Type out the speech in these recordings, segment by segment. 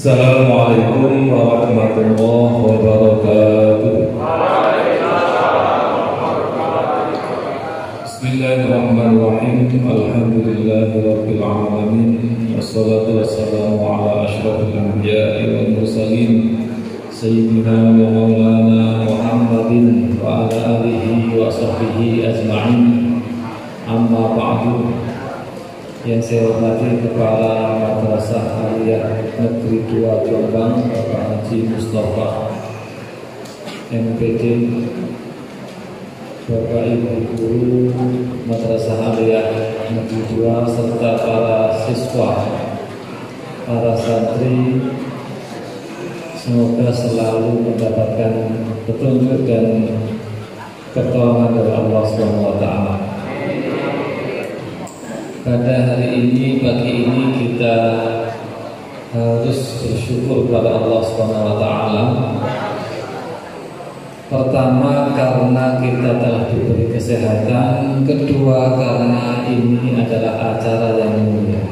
Assalamualaikum warahmatullahi wabarakatuh. Bismillahirrahmanirrahim. Alhamdulillahirabbil alamin. Wassalatu wassalamu ala asyrafil anbiya'i wal mursalin sayyidina wa maulana Muhammadin wa ala alihi wa sahbihi ajma'in. Amma ba'du. Yang saya hormati Kepala Madrasah Aliyah Negeri 2 Jombang, Bapak Haji Mustafa MPD, Bapak Ibu Guru Madrasah Aliyah Negeri 2 serta para siswa, para santri, semoga selalu mendapatkan petunjuk dan pertolongan dari Allah SWT. Pada hari ini, pagi ini kita harus bersyukur kepada Allah SWT. Pertama, karena kita telah diberi kesehatan. Kedua, karena ini adalah acara yang mulia.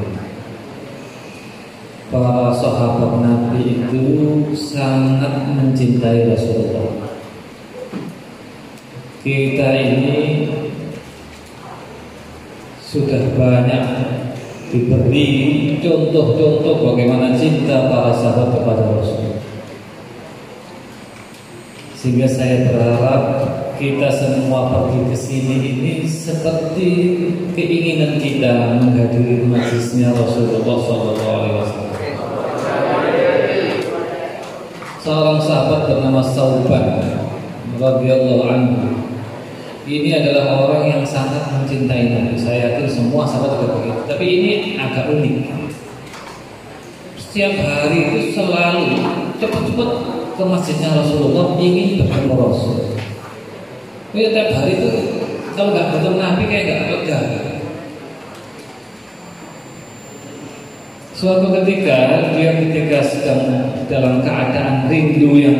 Para sahabat Nabi itu sangat mencintai Rasulullah. Kita ini sudah banyak diberi contoh-contoh bagaimana cinta para sahabat kepada Rasul. Sehingga saya berharap kita semua pergi ke sini ini seperti keinginan kita menghadiri majlisnya Rasulullah SAW. Seorang sahabat bernama Sauban radhiyallahu anhu. Ini adalah orang yang sangat mencintai Nabi. Saya yakin semua sahabat juga begitu. Tapi ini agak unik. Setiap hari itu selalu cepat-cepat ke masjidnya Rasulullah, ingin bertemu Rasul. Setiap hari itu kalau nggak bertemu Nabi kayak nggak lega. Suatu ketika dia sedang dalam keadaan rindu yang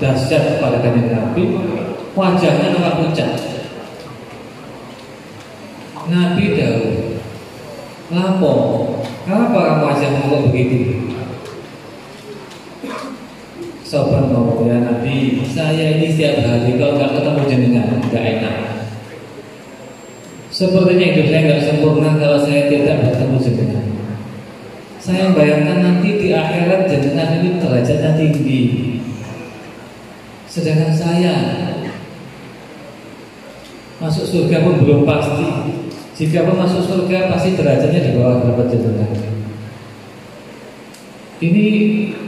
dahsyat kepada kanjeng Nabi, wajahnya nampak pucat. Nabi dahulu lapor, kenapa kamu wajahmu kok begitu? Sobat ngomong, ya Nabi, saya ini setiap hari kalau nggak ketemu jenengan nggak enak. Sepertinya hidup saya nggak sempurna kalau saya tidak bertemu jenengan. Saya bayangkan nanti di akhirat jenengan ini derajatnya tinggi, sedangkan saya masuk surga pun belum pasti. Jika pun masuk surga pasti derajatnya di bawah derajat jenengan. Ini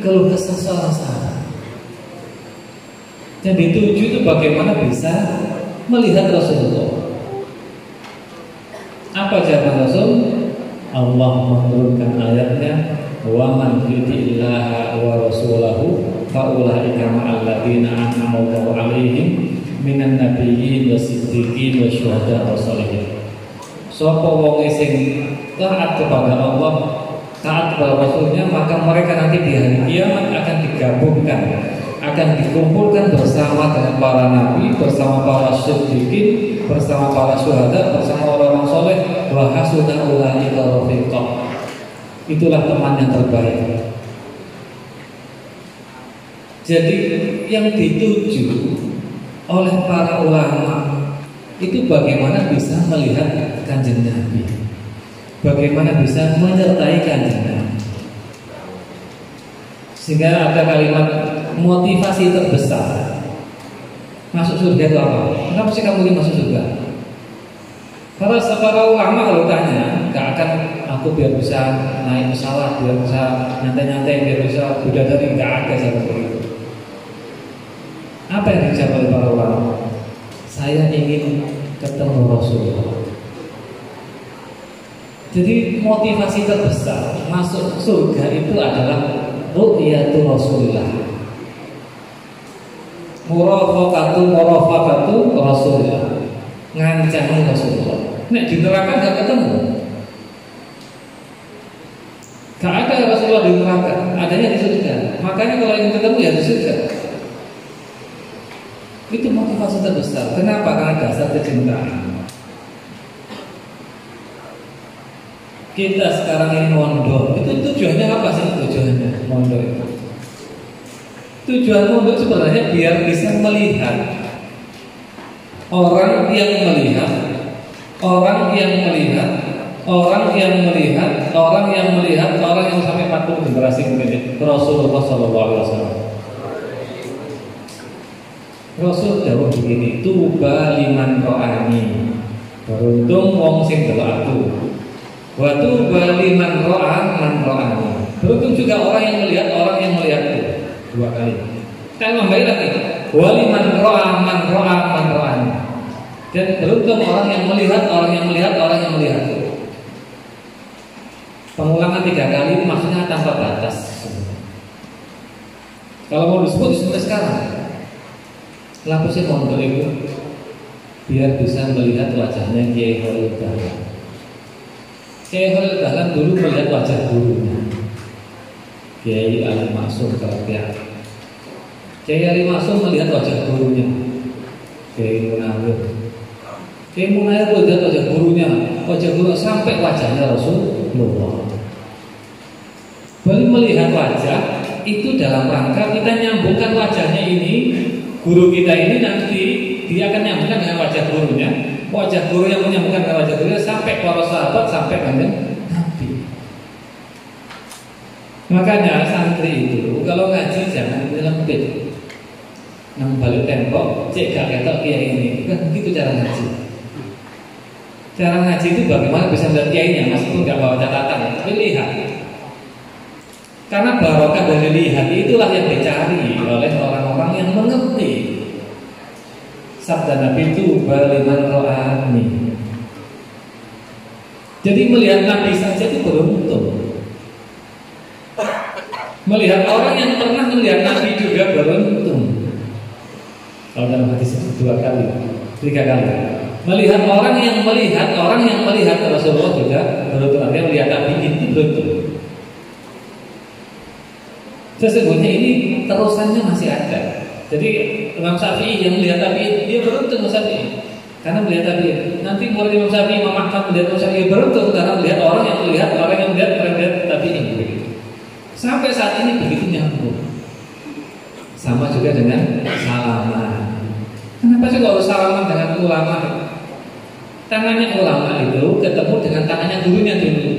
keluh kesah seorang sahabat. Yang dituju itu bagaimana bisa melihat Rasulullah. Apa jawaban Rasul? Allah menurunkan ayatnya, wa man yuti'illaha wa rasulahu fa ulaika ma'al ladzina an'ama Allahu 'alaihim minan nabiyyin wasiddiqin wasyuhada wassalihin. Sapa wong sing taat kepada Allah, taat kepada Rasulnya, maka mereka nanti di hari kiamat akan digabungkan, akan dikumpulkan bersama dengan para nabi, bersama para siddiqin, bersama para syuhada, bersama orang-orang soleh. Wa hasuna ulaika rafiqa. Itulah teman yang terbaik. Jadi yang dituju oleh para ulama itu bagaimana bisa melihat kanjeng Nabi, bagaimana bisa menyertai kanjeng Nabi. Sehingga ada kalimat motivasi terbesar masuk surga itu apa? Kenapa sih kamu ingin masuk surga? Karena para ulama kalau tanya, gak akan aku biar bisa naik pesawat, biar bisa nyantai-nyantai, biar bisa bidadari, gak ada seperti itu. Apa yang dijawab oleh para ulama? Saya ingin ketemu Rasulullah. Jadi motivasi terbesar masuk surga itu adalah ru'yatu Rasulullah. Murafaqatu Rasulullah. Ngancani Rasulullah. Nek di neraka gak ketemu. Gak ada Rasulullah di neraka, adanya di surga. Makanya kalau ingin ketemu ya di surga. Itu motivasi terbesar. Kenapa? Karena dasar kecintaan. kita sekarang ini mondok, itu tujuannya apa sih? Tujuannya mondok itu, tujuan mondok sebenarnya biar bisa melihat orang yang melihat, orang yang melihat, orang yang melihat, orang yang melihat, orang yang sampai 40 generasi mungkin Rasulullah SAW. Rasul jawab begini, tuba liman ro'ani, beruntung wong sing delok aku. Wa tuba liman ro'a man ro'ani, beruntung juga orang yang melihat orang yang melihatku. 2 kali. Kan membalik lagi. Wa liman ro'a man ro'a man ro'ani, dan beruntung orang yang melihat orang yang melihat orang yang melihatku. Pengulangan 3 kali itu maksudnya tanpa batas. Kalau mau disebut sekarang. Kenapa sih mondok itu? Biar bisa melihat wajahnya Kiai Khalil Dahlan. Kiai Khalil Dahlan dulu melihat wajah gurunya Kiai Ali Maksum Karapiak. Kiai Ali Maksum melihat wajah gurunya Kiai Munawir. Kiai Munawir melihat wajah gurunya, wajah guru sampai wajahnya Rasulullah. Baru melihat wajah itu dalam rangka kita nyambungkan wajahnya ini. Guru kita ini nanti dia akan nyambungkan dengan wajah gurunya, wajah guru yang menyambungkan dengan wajah gurunya sampai para sahabat, sampai kanjeng Nabi. Makanya santri itu kalau ngaji jangan dilempit, nang balik tembok, cek gak ketok kiai ini, kan begitu cara ngaji. Cara ngaji itu bagaimana bisa melihat kiainya, meskipun nggak bawa catatan, tapi lihat. Karena barokah dari lihat itulah yang dicari oleh orang-orang yang mengerti. Sabda Nabi itu baliman ro'ani. Jadi melihat Nabi saja itu beruntung. Melihat orang yang pernah melihat Nabi juga beruntung. Kalau dalam hadis itu 2 kali, 3 kali. Melihat orang yang melihat Rasulullah juga beruntung. Artinya melihat Nabi itu beruntung. Sesungguhnya ini terusannya masih ada. Jadi Imam Syafi'i yang melihat Nabi dia beruntung Syafi'i karena melihat Nabi. Nanti murid Imam Syafi'i, Imam Ahmad melihat Imam Syafi'i beruntung karena melihat orang yang melihat Nabi ini. Sampai saat ini begitu nyambung. Sama juga dengan salaman. Kenapa sih kalau salaman dengan ulama? Tangannya ulama itu ketemu dengan tangannya gurunya dulu.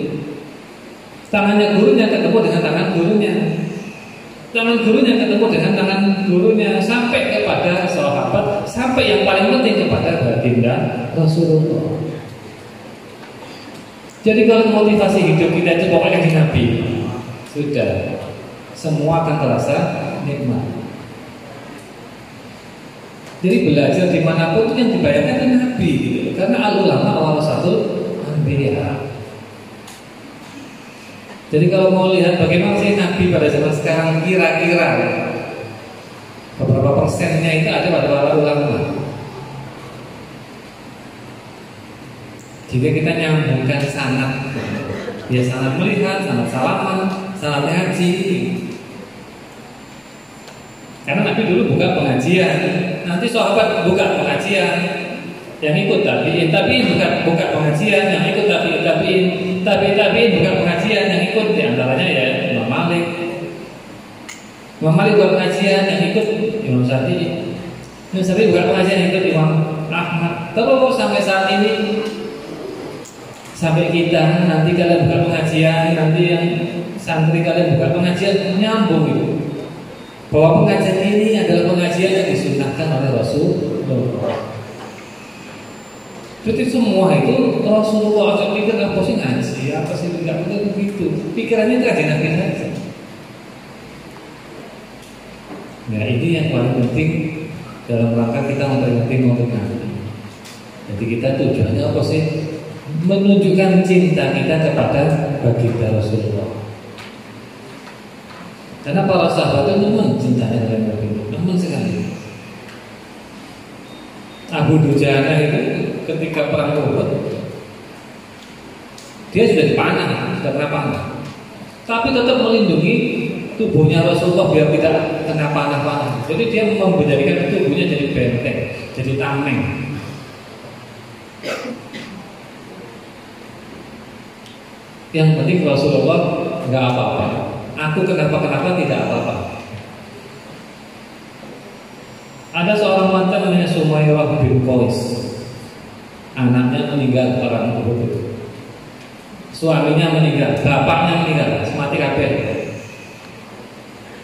Tangannya gurunya ketemu dengan tangan gurunya. Tangan gurunya ketemu dengan tangan gurunya sampai kepada sahabat, sampai yang paling penting kepada baginda Rasulullah. Jadi kalau motivasi hidup kita itu pokoknya di Nabi, sudah semua akan terasa nikmat. Jadi belajar dimanapun itu yang dibayarkan di Nabi, gitu. Karena al-ulama warasatul anbiya. Jadi kalau mau lihat bagaimana sih Nabi pada zaman sekarang, kira-kira beberapa persennya itu ada pada para ulama. Jika kita nyambungkan sanad, ya sanad melihat, sanad salaman, sanad haji. Karena Nabi dulu buka pengajian, nanti sahabat buka pengajian, yang ikut tabiin buka pengajian, yang ikut tabiin buka pengajian, yang ikut diantaranya ya Imam Malik. Imam Malik buka pengajian, yang ikut Imam Syafi'i. Imam Syafi'i buka pengajian, yang ikut Imam Ahmad. Terus sampai saat ini, sampai kita nanti kalian buka pengajian, nanti yang santri kalian buka pengajian, nyambung itu. Bahwa pengajian ini adalah pengajian yang disunnahkan oleh Rasulullah. Jadi semua itu Rasulullah ajak pikir apa sih ngaji, apa sih tidak begitu. Pikirannya itu kajian Nabi saja. Nah ini yang paling penting dalam rangka kita memperingati Maulid Nabi. Jadi kita tujuannya apa sih? Menunjukkan cinta kita kepada baginda Rasulullah. Karena para sahabat itu memang cintanya dengan Nabi, memang sekali. Abu Dujana itu ketika perang Uhud, dia sudah dipanah, sudah kena panah, tapi tetap melindungi tubuhnya Rasulullah biar tidak kena panah-panah. Jadi dia menjadikan tubuhnya jadi benteng, jadi tameng. Yang penting Rasulullah nggak apa-apa. Aku kenapa tidak apa-apa. Ada seorang wanita namanya Sumairah bin Qais. Anaknya meninggal orang Uhud. Suaminya meninggal, bapaknya meninggal, mati kabeh.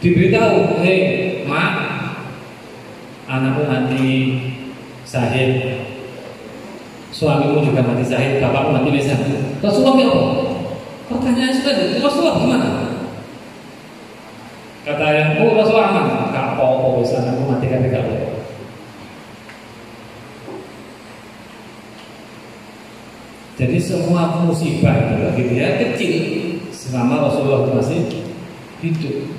Diberitahu, hei mak, anakmu mati syahid, suamimu juga mati syahid, bapakmu mati lisan. Rasulullah apa? Pertanyaan sudah, Rasulullah gimana? Kata yang, oh Rasulullah aman. Gak apa-apa, bisa anakmu mati kabeh gak apa-apa. Jadi semua musibah itu bagi dia kecil selama Rasulullah masih hidup.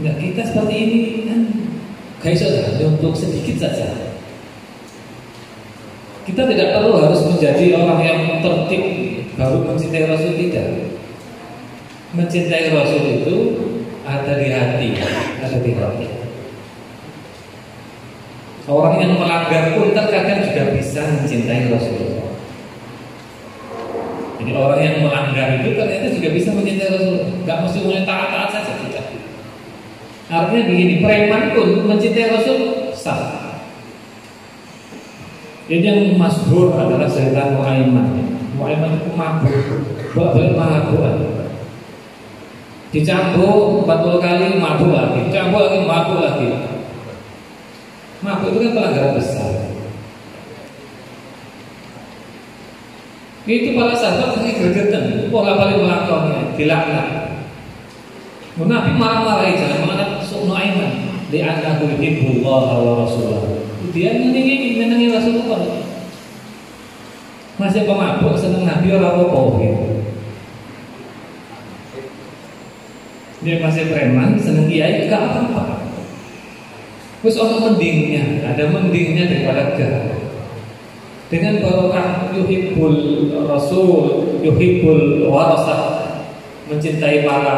Nah kita seperti ini kan guys, untuk sedikit saja. Kita tidak perlu harus menjadi orang yang tertib baru mencintai Rasul, tidak. Mencintai Rasul itu ada di hati, ada di hati. Orang yang melanggar pun terkadang juga bisa mencintai Rasulullah. Jadi orang yang melanggar itu ternyata juga bisa mencintai Rasulullah. Gak mesti mulai taat-taat saja, tidak. Artinya begini, preman pun mencintai Rasul sah. Jadi yang masyhur adalah cerita Nuaiman. Nuaiman itu mabuk, balik mabukan. Dicambuk 40 kali mabuk lagi, dicambuk lagi mabuk lagi. Mabuk itu kan pelanggaran besar. Itu para sahabat lagi gregetan, pola balik melakukannya, dilaknat. Nabi marah-marahi, jangan mengenai Nuaiman. Li'annahu yuhibbullah wa rasulah. Dia menyenangi Rasulullah. Masih pemabuk seneng Nabi orang apa gitu. Dia masih preman seneng kiai gak apa-apa. Terus orang mendingnya, ada mendingnya daripada gak. Dengan barokah yuhibbul rasul, yuhibbul warasah, mencintai para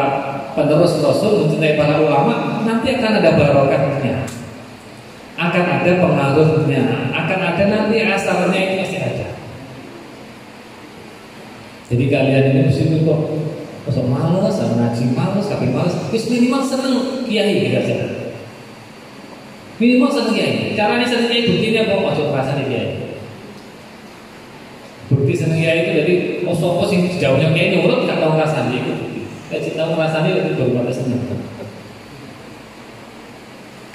penerus Rasul, mencintai para ulama, nanti akan ada barokahnya, akan ada pengaruhnya, akan ada nanti asarnya, itu pasti ada. Jadi kalian ini mesti kok kosong malas, ngaji malas, tapi malas, terus minimal seneng kiai gitu saja. Minimal seneng kiai. Caranya seneng kiai buktinya kok masuk perasaan kiai. Bukti seneng kiai itu jadi sopo sing jauhnya kiai nurut gak tau rasanya itu. Gak tahu rasanya itu baru pada seneng.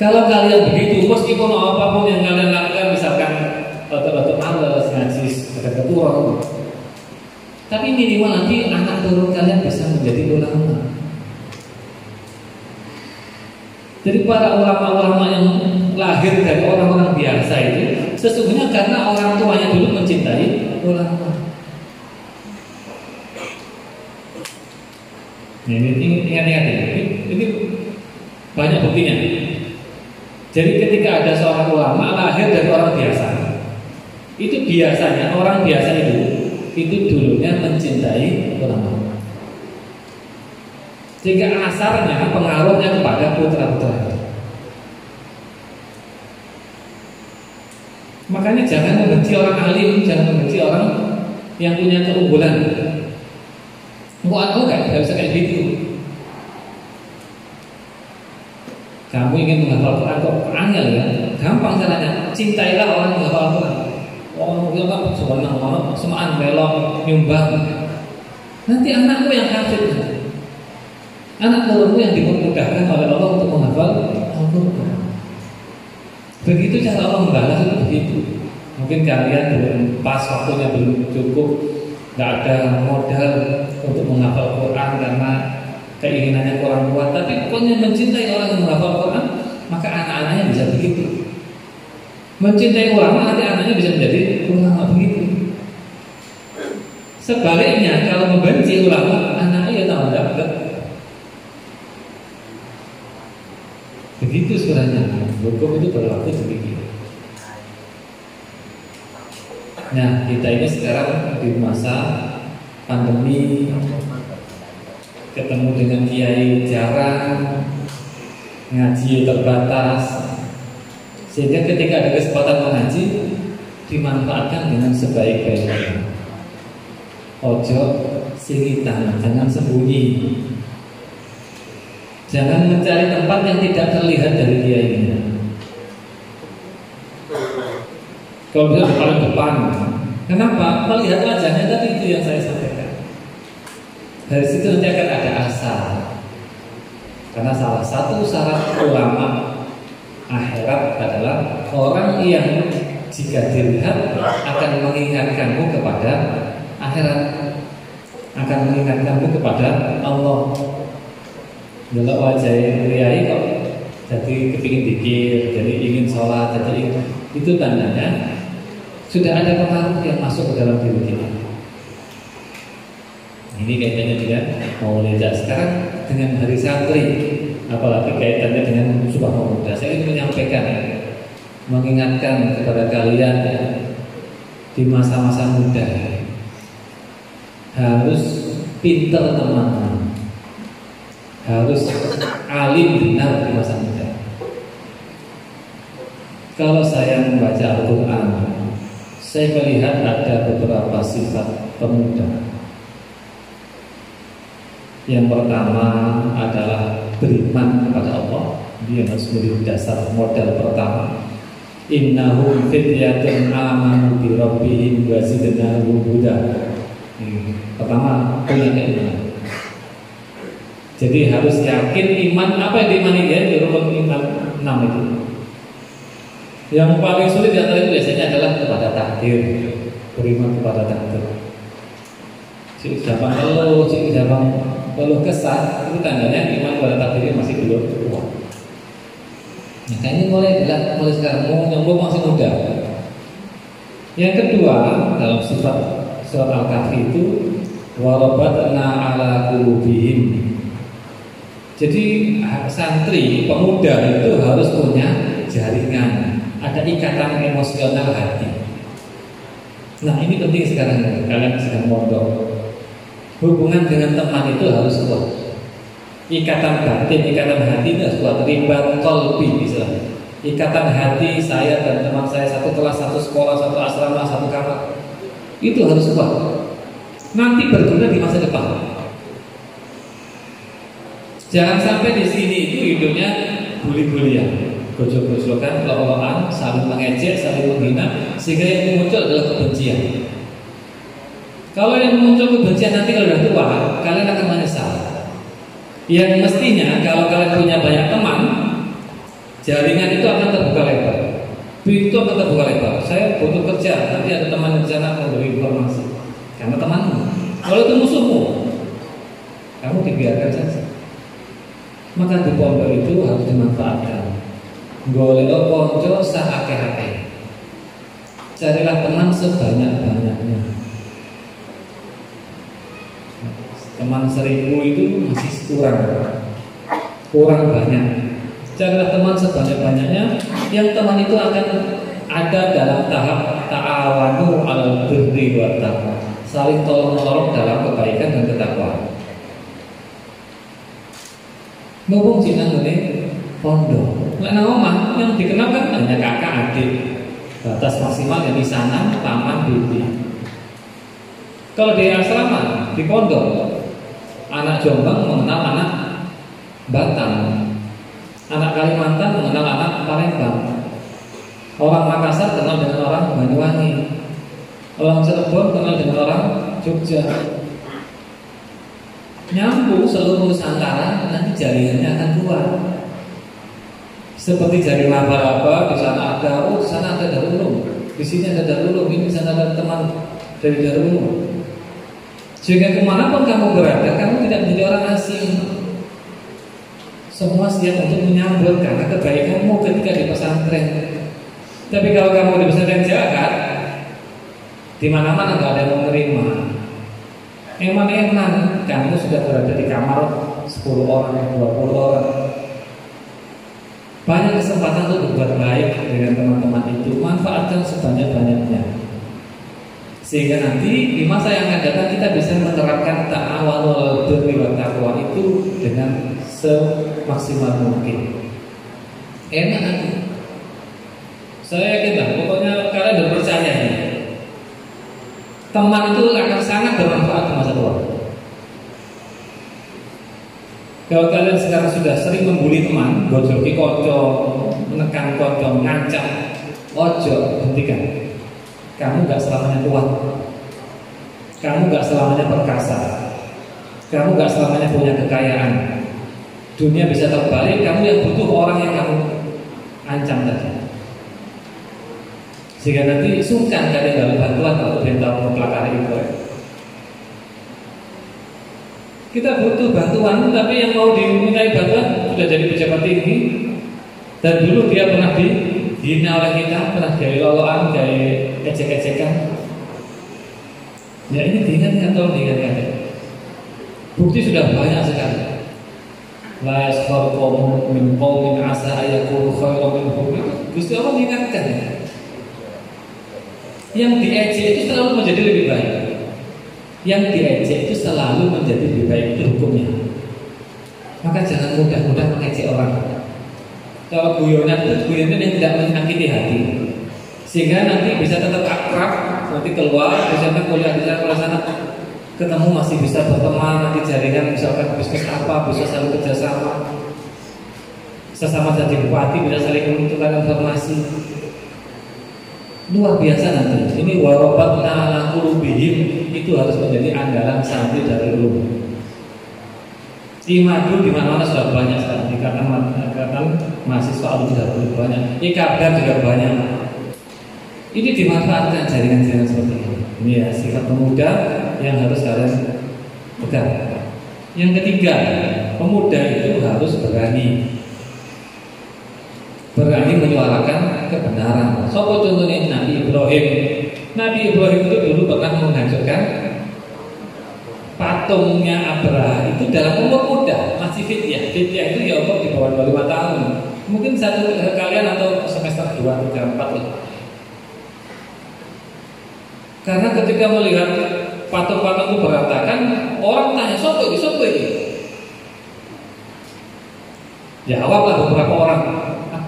Kalau kalian begitu, meskipun apapun yang kalian lakukan, misalkan rotok-rotok malas, ngaji ada ketua, tapi minimal nanti anak turun kalian bisa menjadi ulama. Jadi para ulama-ulama yang lahir dari orang-orang biasa itu sesungguhnya karena orang tuanya dulu mencintai ulama. Ini ingat-ingat ini banyak buktinya. Jadi ketika ada seorang ulama lahir dari orang biasa, itu biasanya orang biasa itu dulunya mencintai ulama. Sehingga asarnya, pengaruhnya kepada putra-putra. Makanya jangan membenci orang alim, jangan membenci orang yang punya keunggulan. Mau aku gak bisa kayak gitu. Kamu ingin menghafal Quran kok angel ya? Gampang caranya. Cintailah orang yang menghafal Quran. Orang itu kan sebenarnya semaan belok nyumbang. Nanti anakmu yang kafir. Anak turunmu yang dimudahkan oleh Allah untuk menghafal Al-Quran. Begitu cara Allah membalas itu begitu. Mungkin kalian belum pas waktunya, belum cukup, nggak ada modal untuk menghafal Quran karena keinginannya kurang kuat. Tapi pokoknya mencintai orang yang menghafal Quran, maka anak-anaknya bisa begitu. Mencintai ulama, nanti anaknya bisa menjadi ulama begitu. Sebaliknya kalau membenci ulama, anaknya ya tambah dapat. Begitu sebenarnya hukum itu berlaku demikian. Nah, kita ini sekarang di masa pandemi, ketemu dengan kiai jarang, ngaji terbatas, sehingga ketika ada kesempatan mengaji dimanfaatkan dengan sebaik-baiknya. Ojo singitan, jangan sembunyi. Jangan mencari tempat yang tidak terlihat dari dia ini. Kalau bisa di paling depan. Kenapa? Melihat wajahnya tadi itu yang saya sampaikan. Dari situ nanti akan ada asa. Karena salah satu syarat ulama akhirat adalah orang yang jika dilihat akan mengingatkanmu kepada akhirat, akan mengingatkanmu kepada Allah. Kalau wajah priai kok jadi kepingin dikir, jadi ingin sholat, jadi itu tandanya sudah ada pengaruh yang masuk ke dalam diri kita. Ini kaitannya dengan Maulid. Sekarang dengan hari santri, apalagi kaitannya dengan Sumpah Pemuda, saya ingin menyampaikan, mengingatkan kepada kalian di masa-masa muda harus pintar teman-teman, harus alim benar di masa muda. Kalau saya membaca Al-Quran, saya melihat ada beberapa sifat pemuda. Yang pertama adalah beriman kepada Allah. Dia harus menjadi dasar modal pertama. Innahum fityatun amanu bi rabbihim wa zidnahum huda. Pertama, punya keimanan. Jadi harus yakin iman. Apa yang diimani dia? Di rukun iman 6 itu. Yang paling sulit di antara itu biasanya adalah kepada takdir. Beriman kepada takdir. Cik siapa ngeluh, cik siapa kalau kesal, itu tandanya iman kepada takdirnya masih belum kuat. Nah, ini mulai sekarang, nyambung masih muda. Yang kedua, dalam sifat surat Al-Kahfi itu warabatna ala qulubihim. Jadi santri, pemuda itu harus punya jaringan, ada ikatan emosional hati. Nah, ini penting sekarang kalian sedang mondok. Hubungan dengan teman itu harus kuat. Ikatan batin, ikatan hati itu harus kuat. Ribat qalbi misalnya. Ikatan hati saya dan teman saya satu kelas, satu sekolah, satu asrama, satu kamar. Itu harus kuat. Nanti berguna di masa depan. Jangan sampai di sini itu hidupnya bully-bullyan, gojok-gojokan, lolokan, saling mengejek, saling menghina, sehingga yang muncul adalah kebencian. Kalau yang muncul kebencian nanti kalau sudah tua, kalian akan menyesal. Yang mestinya kalau kalian punya banyak teman, jaringan itu akan terbuka lebar, pintu akan terbuka lebar. Saya butuh kerja, nanti ada teman di sana memberi informasi. Karena temanmu. Kalau itu musuhmu, kamu dibiarkan saja. Maka di pondok itu harus dimanfaatkan. Golek konco sakake-ake. Carilah teman sebanyak-banyaknya. Teman 1000 itu masih kurang banyak. Carilah teman sebanyak-banyaknya. Yang teman itu akan ada dalam tahap ta'awanu al birri wa taqwa, saling tolong-menolong dalam kebaikan dan ketakwaan. Mumpung jenengan ngene pondok, lek nang omah yang dikenal kan hanya kakak adik. Batas maksimal yang di sana paman bibi. Kalau di asrama, di pondok, anak Jombang mengenal anak Batam, anak Kalimantan mengenal anak Palembang, orang Makassar kenal dengan orang Banyuwangi, orang Cirebon kenal dengan orang Jogja. Nyambung seluruh Nusantara, nanti jaringannya akan kuat. Seperti jaring laba-laba, di sana ada, di sana ada Darul Ulum, di sini ada Darul Ulum, ini di sana ada teman dari Darul Ulum. Sehingga kemanapun kamu berada, kamu tidak menjadi orang asing. Semua siap untuk menyambut karena kebaikanmu ketika di pesantren. Tapi kalau kamu di pesantren jahat, di mana-mana nggak ada yang menerima. Eman-eman kamu sudah berada di kamar 10 orang, 20 orang. Banyak kesempatan untuk berbuat baik dengan teman-teman itu. Manfaatkan sebanyak-banyaknya. Sehingga nanti di masa yang akan datang kita bisa menerapkan ta'awunul birri wa taqwa itu dengan semaksimal mungkin. Enak nanti. Saya yakin lah, pokoknya kalian udah percaya nih. Teman itu akan sangat bermanfaat di masa tua. Kalau kalian sekarang sudah sering membuli teman, bojoki konco, menekan konco, ngancam, ojo, hentikan. Kamu gak selamanya kuat. Kamu gak selamanya perkasa. Kamu gak selamanya punya kekayaan. Dunia bisa terbalik, kamu yang butuh orang yang kamu ancam tadi. Sehingga nanti sungkan kalian dalam bantuan atau bentang mempelakari itu. Kita butuh bantuan, tapi yang mau dimintai bantuan sudah jadi pejabat tinggi. Dan dulu dia pernah dihina oleh kita, pernah gaya loloan, gaya ecek-ecekan. Ya ini diingat-ingat, tolong diingat-ingat. Bukti sudah banyak sekali. La yaskhar qaumun min qaumin asa ayakunu khairan minhum. Gusti Allah mengingatkan. Yang diejek itu selalu menjadi lebih baik. Yang diejek itu selalu menjadi lebih baik, itu hukumnya. Maka jangan mudah-mudah mengejek orang. Kalau guyonan itu guyonan yang tidak menyakiti hati, sehingga nanti bisa tetap akrab, nanti keluar, bisa kuliah di sana, ketemu masih bisa berteman, nanti jaringan misalkan bisnis apa, bisa saling kerjasama, sesama jadi bupati bisa saling menentukan informasi. Luar biasa nanti. Ini warobatna ala qulubihim, itu harus menjadi andalan santri dari ulum. Imadu di mana-mana sudah banyak sekarang. Ikatan mahasiswa alumni sudah banyak. Ikatan juga banyak. Ini dimanfaatkan jaringan-jaringan seperti ini. Ini ya sikap pemuda yang harus kalian pegang. Yang ketiga, pemuda itu harus berani menyuarakan kebenaran. Sopo contohnya Nabi Ibrahim. Nabi Ibrahim itu dulu pernah menghancurkan patungnya Abraha itu dalam umur muda, masih fidyah. Fidyah itu ya umur di bawah 25 tahun. Mungkin satu kalian atau semester 2, 3, 4 lah. Karena ketika melihat patung-patung itu berantakan, orang tanya, sopo ini? Jawablah beberapa orang,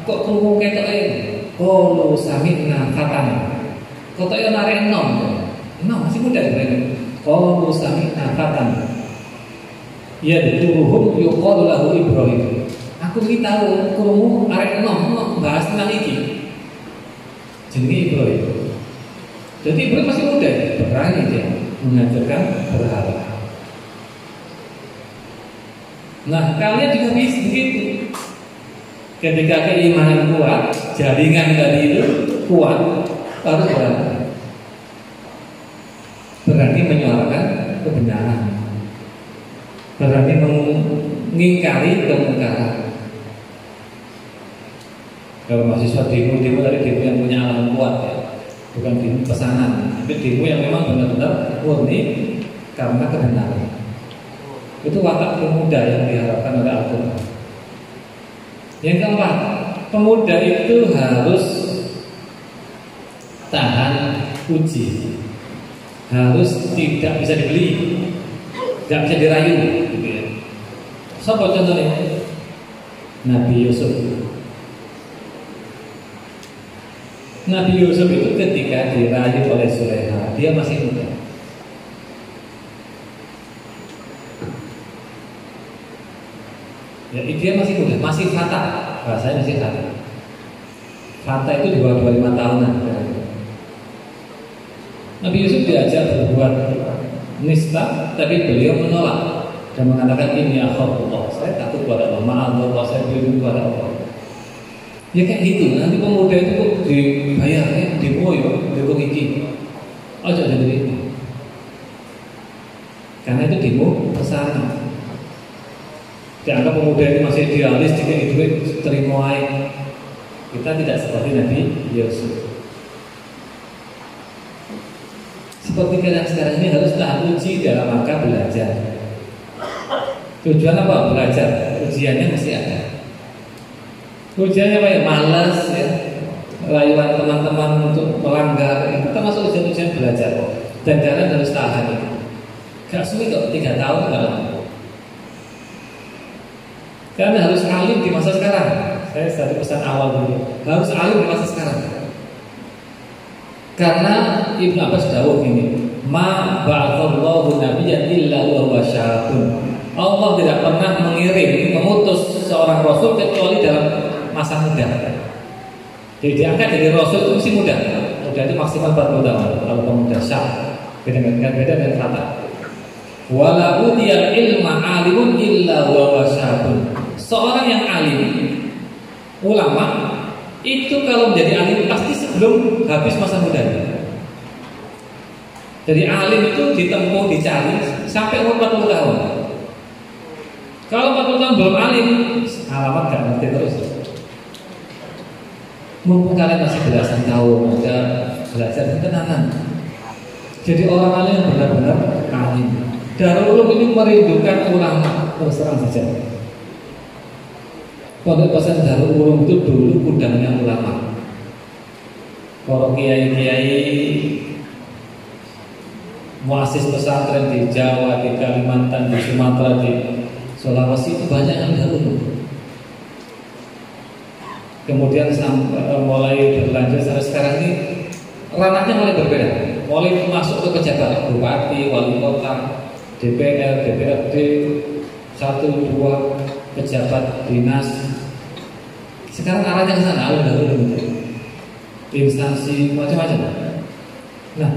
kok kerungu ketok ini? Qalu sami'na fatan. Kok ya narik enom masih muda ini. Qalu sami'na fatan. Ya dituruhum yuqalu lahu Ibrahim. Aku ki tahu kerungu narik enom bahas tentang iki. Jenenge Ibrahim. Jadi Ibrahim masih muda, berani dia menghancurkan berhala. Nah, kalian juga bisa begitu. Ketika keimanan kuat, jaringan tadi itu kuat, harus berani menyuarakan kebenaran, berani mengingkari kemungkaran. Kalau mahasiswa demo dari demo yang punya alam kuat ya, bukan demo pesanan, tapi demo yang memang benar-benar murni karena kebenaran. Itu watak pemuda yang diharapkan oleh Al-Quran. Yang keempat, pemuda itu harus tahan uji, harus tidak bisa dibeli, tidak bisa dirayu. Siapa contohnya? Nabi Yusuf. Nabi Yusuf itu ketika dirayu oleh Zulaikha, dia masih muda. Ya, dia masih muda, masih fata, bahasanya masih fata. Fata itu di bawah 25 tahunan. Nabi Yusuf diajak berbuat nista, tapi beliau menolak dan mengatakan ini akhafullah, saya takut kepada Allah, ma'allah, saya berlindung kepada Allah. Ya kayak gitu, nanti pemuda itu kok dibayar, demo ya, demo iki. Ojo jadi itu. Karena itu demo pesanan. Dianggap pemuda ini masih idealis, dikasih duit, terima aja. Kita tidak seperti Nabi Yusuf. Seperti kalian sekarang ini harus tahan uji dalam rangka belajar. Tujuan apa? Belajar. Ujiannya masih ada. Ujiannya apa ya? Malas ya, rayuan teman-teman untuk melanggar. Itu termasuk ujian-ujian belajar. Dan kalian harus tahan itu. Gak sulit kok, 3 tahun gak lama. Karena harus alim di masa sekarang. Saya tadi pesan awal dulu, harus alim di masa sekarang. Karena Ibnu Abbas dawuh ini, ma ba'atsallahu nabiyyan illa wa huwa syabun. Allah tidak pernah mengutus seorang rasul kecuali dalam masa muda. Jadi diangkat dari rasul itu mesti muda. Muda itu maksimal 40 tahun. Kalau pemuda syab, beda dengan kata. Wala udiyal ilma alimun illa wa huwa syabun. Seorang yang alim, ulama itu kalau menjadi alim pasti sebelum habis masa mudanya. Jadi alim itu ditempuh, dicari sampai umur 40 tahun. Kalau 40 tahun belum alim, alamat gak ngerti terus. Mumpung kalian masih belasan tahun, udah belajar tenangan. Jadi orang alim yang benar-benar alim. Darul Ulum ini merindukan ulama, terus terang saja. Pondok pesantren Darul Ulum itu dulu gudangnya ulama. Para kiai-kiai muassis pesantren di Jawa, di Kalimantan, di Sumatera, di Sulawesi itu banyak yang Darul. Kemudian mulai berlanjut sampai sekarang ini ranahnya mulai berbeda. Mulai masuk ke pejabat, bupati, wali kota, DPR, DPRD, 1-2 pejabat dinas. Sekarang arahnya ke sana, Darul, instansi macam-macam. Nah,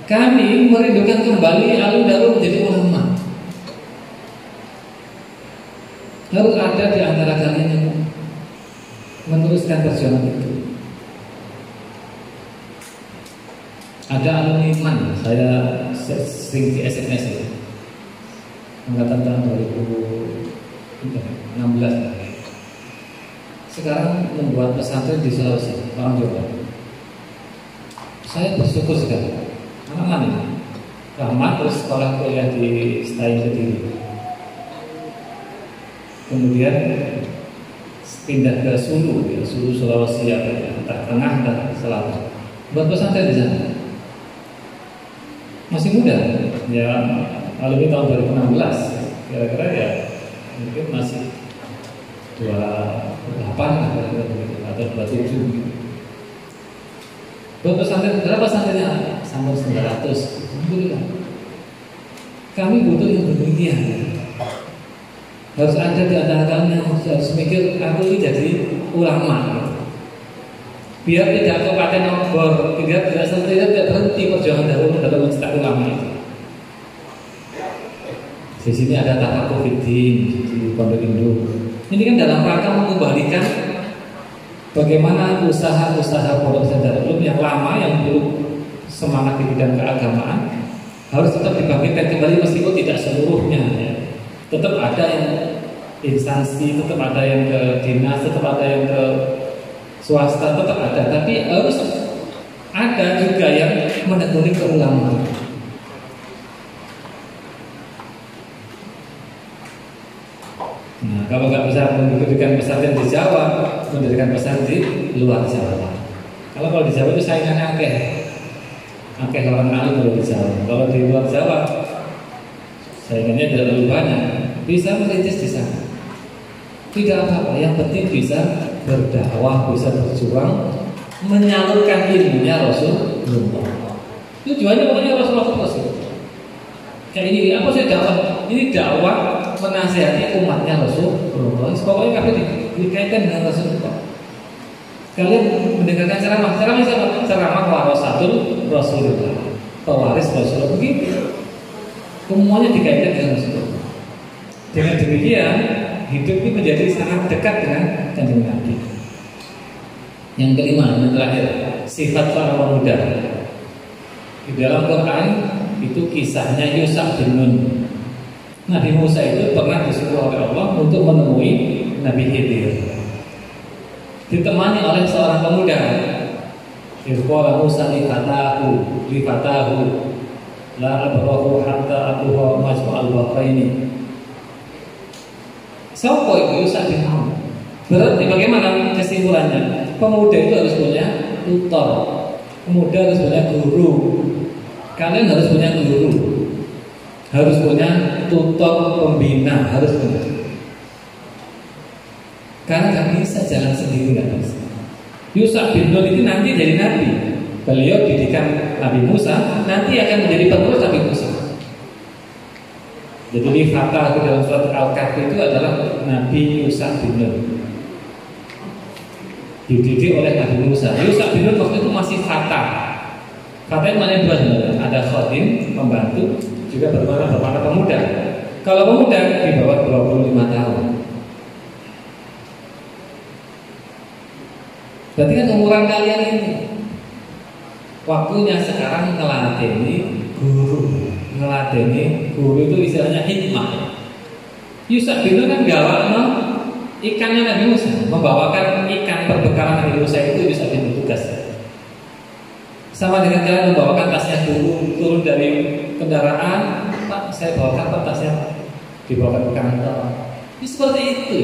kami merindukan kembali Darul menjadi ulama. Harus ada di antara kalian yang meneruskan perjuangan itu. Ada alumni MAN, saya sering di SMS itu, angkatan tahun 2016. Sekarang membuat pesantren di Sulawesi, orang Jawa. Saya bersyukur sekali. Anak-anak ini Rahmat terus sekolah kuliah di Stain Kediri. Kemudian pindah ke Sulu Sulawesi antara tengah dan selatan. Buat pesantren di sana. Masih muda, ya alumni tahun 2016. Kira-kira ya mungkin masih 28 atau 27 gitu. Buat pesantren berapa pesantrennya? Sampai 900. Alhamdulillah. Kami butuh yang demikian. Harus ada di antara kalian yang harus mikir, aku ini jadi ulama. Biar tidak kabupaten obor, biar tidak berhenti perjuangan dalam mencetak ulama itu. Di sini ada Tafakuh Fiddin di Pondok Induk. Ini kan dalam rangka mengembalikan bagaimana usaha-usaha Pondok Pesantren Darul Ulum yang lama, yang belum semangat di bidang keagamaan harus tetap dibangkitkan kembali meskipun tidak seluruhnya ya. Tetap ada yang instansi, tetap ada yang ke dinas, tetap ada yang ke swasta, tetap ada, tapi harus ada juga yang menekuni keulamaan. Nah, kalau nggak bisa mendirikan pesantren di Jawa, mendirikan pesantren di luar Jawa. Kalau di Jawa itu saingannya akeh orang alim kalau di Jawa. Kalau di luar Jawa saingannya tidak terlalu banyak. Bisa merintis di sana. Tidak apa-apa, yang penting bisa berdakwah, bisa berjuang, menyalurkan ilmunya Rasulullah. Tujuannya pokoknya Rasulullah. Kayak ini, apa sih dakwah? Ini dakwah menasihati umatnya Rasulullah. Pokoknya kabeh dikaitkan dengan Rasulullah. Kalian mendengarkan ceramah warasatul Rasulullah, pewaris Rasulullah, begitu. Semuanya dikaitkan dengan Rasulullah. Dengan demikian hidup ini menjadi sangat dekat dengan Kanjeng Nabi. Yang kelima, yang terakhir, sifat para pemuda. Di dalam Quran itu kisahnya Yusuf bin Nun. Nabi Musa itu pernah disuruh oleh Allah untuk menemui Nabi Khidir. Ditemani oleh seorang pemuda. Qala Musa li fatahu la abrahu hatta abuha majma'al bahraini. Siapa itu Yusuf bin Nun? Berarti bagaimana kesimpulannya? Pemuda itu harus punya tutor. Pemuda harus punya guru. Kalian harus punya guru. Harus punya tutor pembina, harus punya. Karena gak bisa jalan sendiri, gak bisa. Yusuf bin Nun itu nanti jadi nabi. beliau didikan Nabi Musa, nanti akan menjadi penerus Nabi Musa. Jadi di fakta dalam surat Al-Kahfi itu adalah Nabi Yusha bin Nun, dididik oleh Nabi Musa. Yusha bin Nun waktu itu masih fata. Fata itu mana dua sebenarnya? Ada khodim, pembantu, juga bermakna pemuda. Kalau pemuda di bawah 25 tahun. Berarti kan umuran kalian ini. Waktunya sekarang ngeladeni guru. Ngeladeni guru itu istilahnya hikmah. Yusha bin Nun kan gawakno ikannya Nabi Musa, membawakan ikan perbekalan Nabi Musa itu Yusha bin Nun tugas. Sama dengan kalian membawakan tasnya guru, turun dari kendaraan, Pak saya bawakan Pak tasnya, dibawakan ke kantor. Ini seperti itu.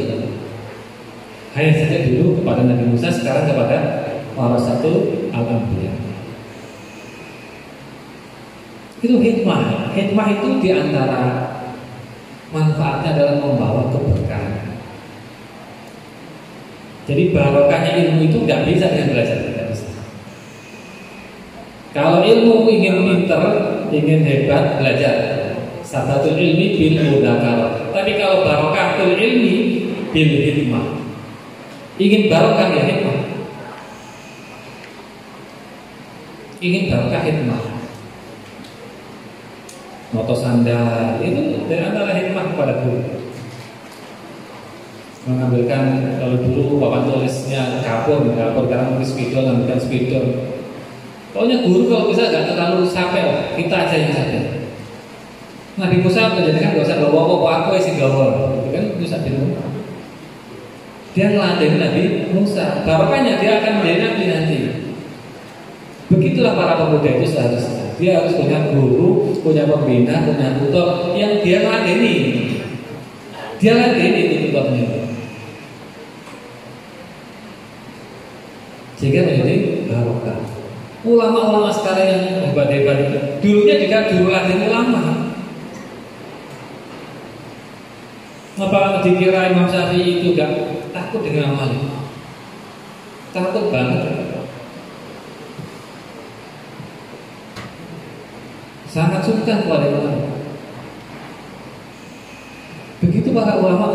Hanya saja dulu kepada Nabi Musa, sekarang kepada warasatul al-anbiya. Itu hikmah. Hikmah itu diantara manfaatnya adalah membawa keberkahan. Jadi barokahnya ilmu itu nggak bisa dengan belajar, tidak bisa. Kalau ilmu ingin pinter, ingin hebat, belajar. Sabatul ilmi bil mudzakarah. Tapi kalau barokatul ilmi bil hikmah. Ingin barokah ya hikmah. Ingin barokah hikmah. Moto sandal itu dari antara hikmah kepada guru. Mengambilkan kalau dulu papan tulisnya kapur karena nulis spidol, mengambilkan spidol. Pokoknya guru kalau bisa nggak terlalu capek, kita aja yang capek. Nabi Musa menjadikan gak usah bawa apa aku isi gaul, itu kan Musa bin Nun. Dia ngeladeni Nabi Musa, barokahnya dia akan menjadi nabi nanti. Begitulah para pemuda itu seharusnya. Dia harus punya guru, punya pembina, punya tutor yang dia ladeni. Dia ladeni itu tutornya. Sehingga menjadi barokah. Ulama-ulama sekarang yang hebat-hebat itu dulunya juga dulu ladeni ulama. Apa dikira Imam Syafi'i itu gak takut dengan amal? Takut banget. Sangat suka kepada ulama. Begitu para ulama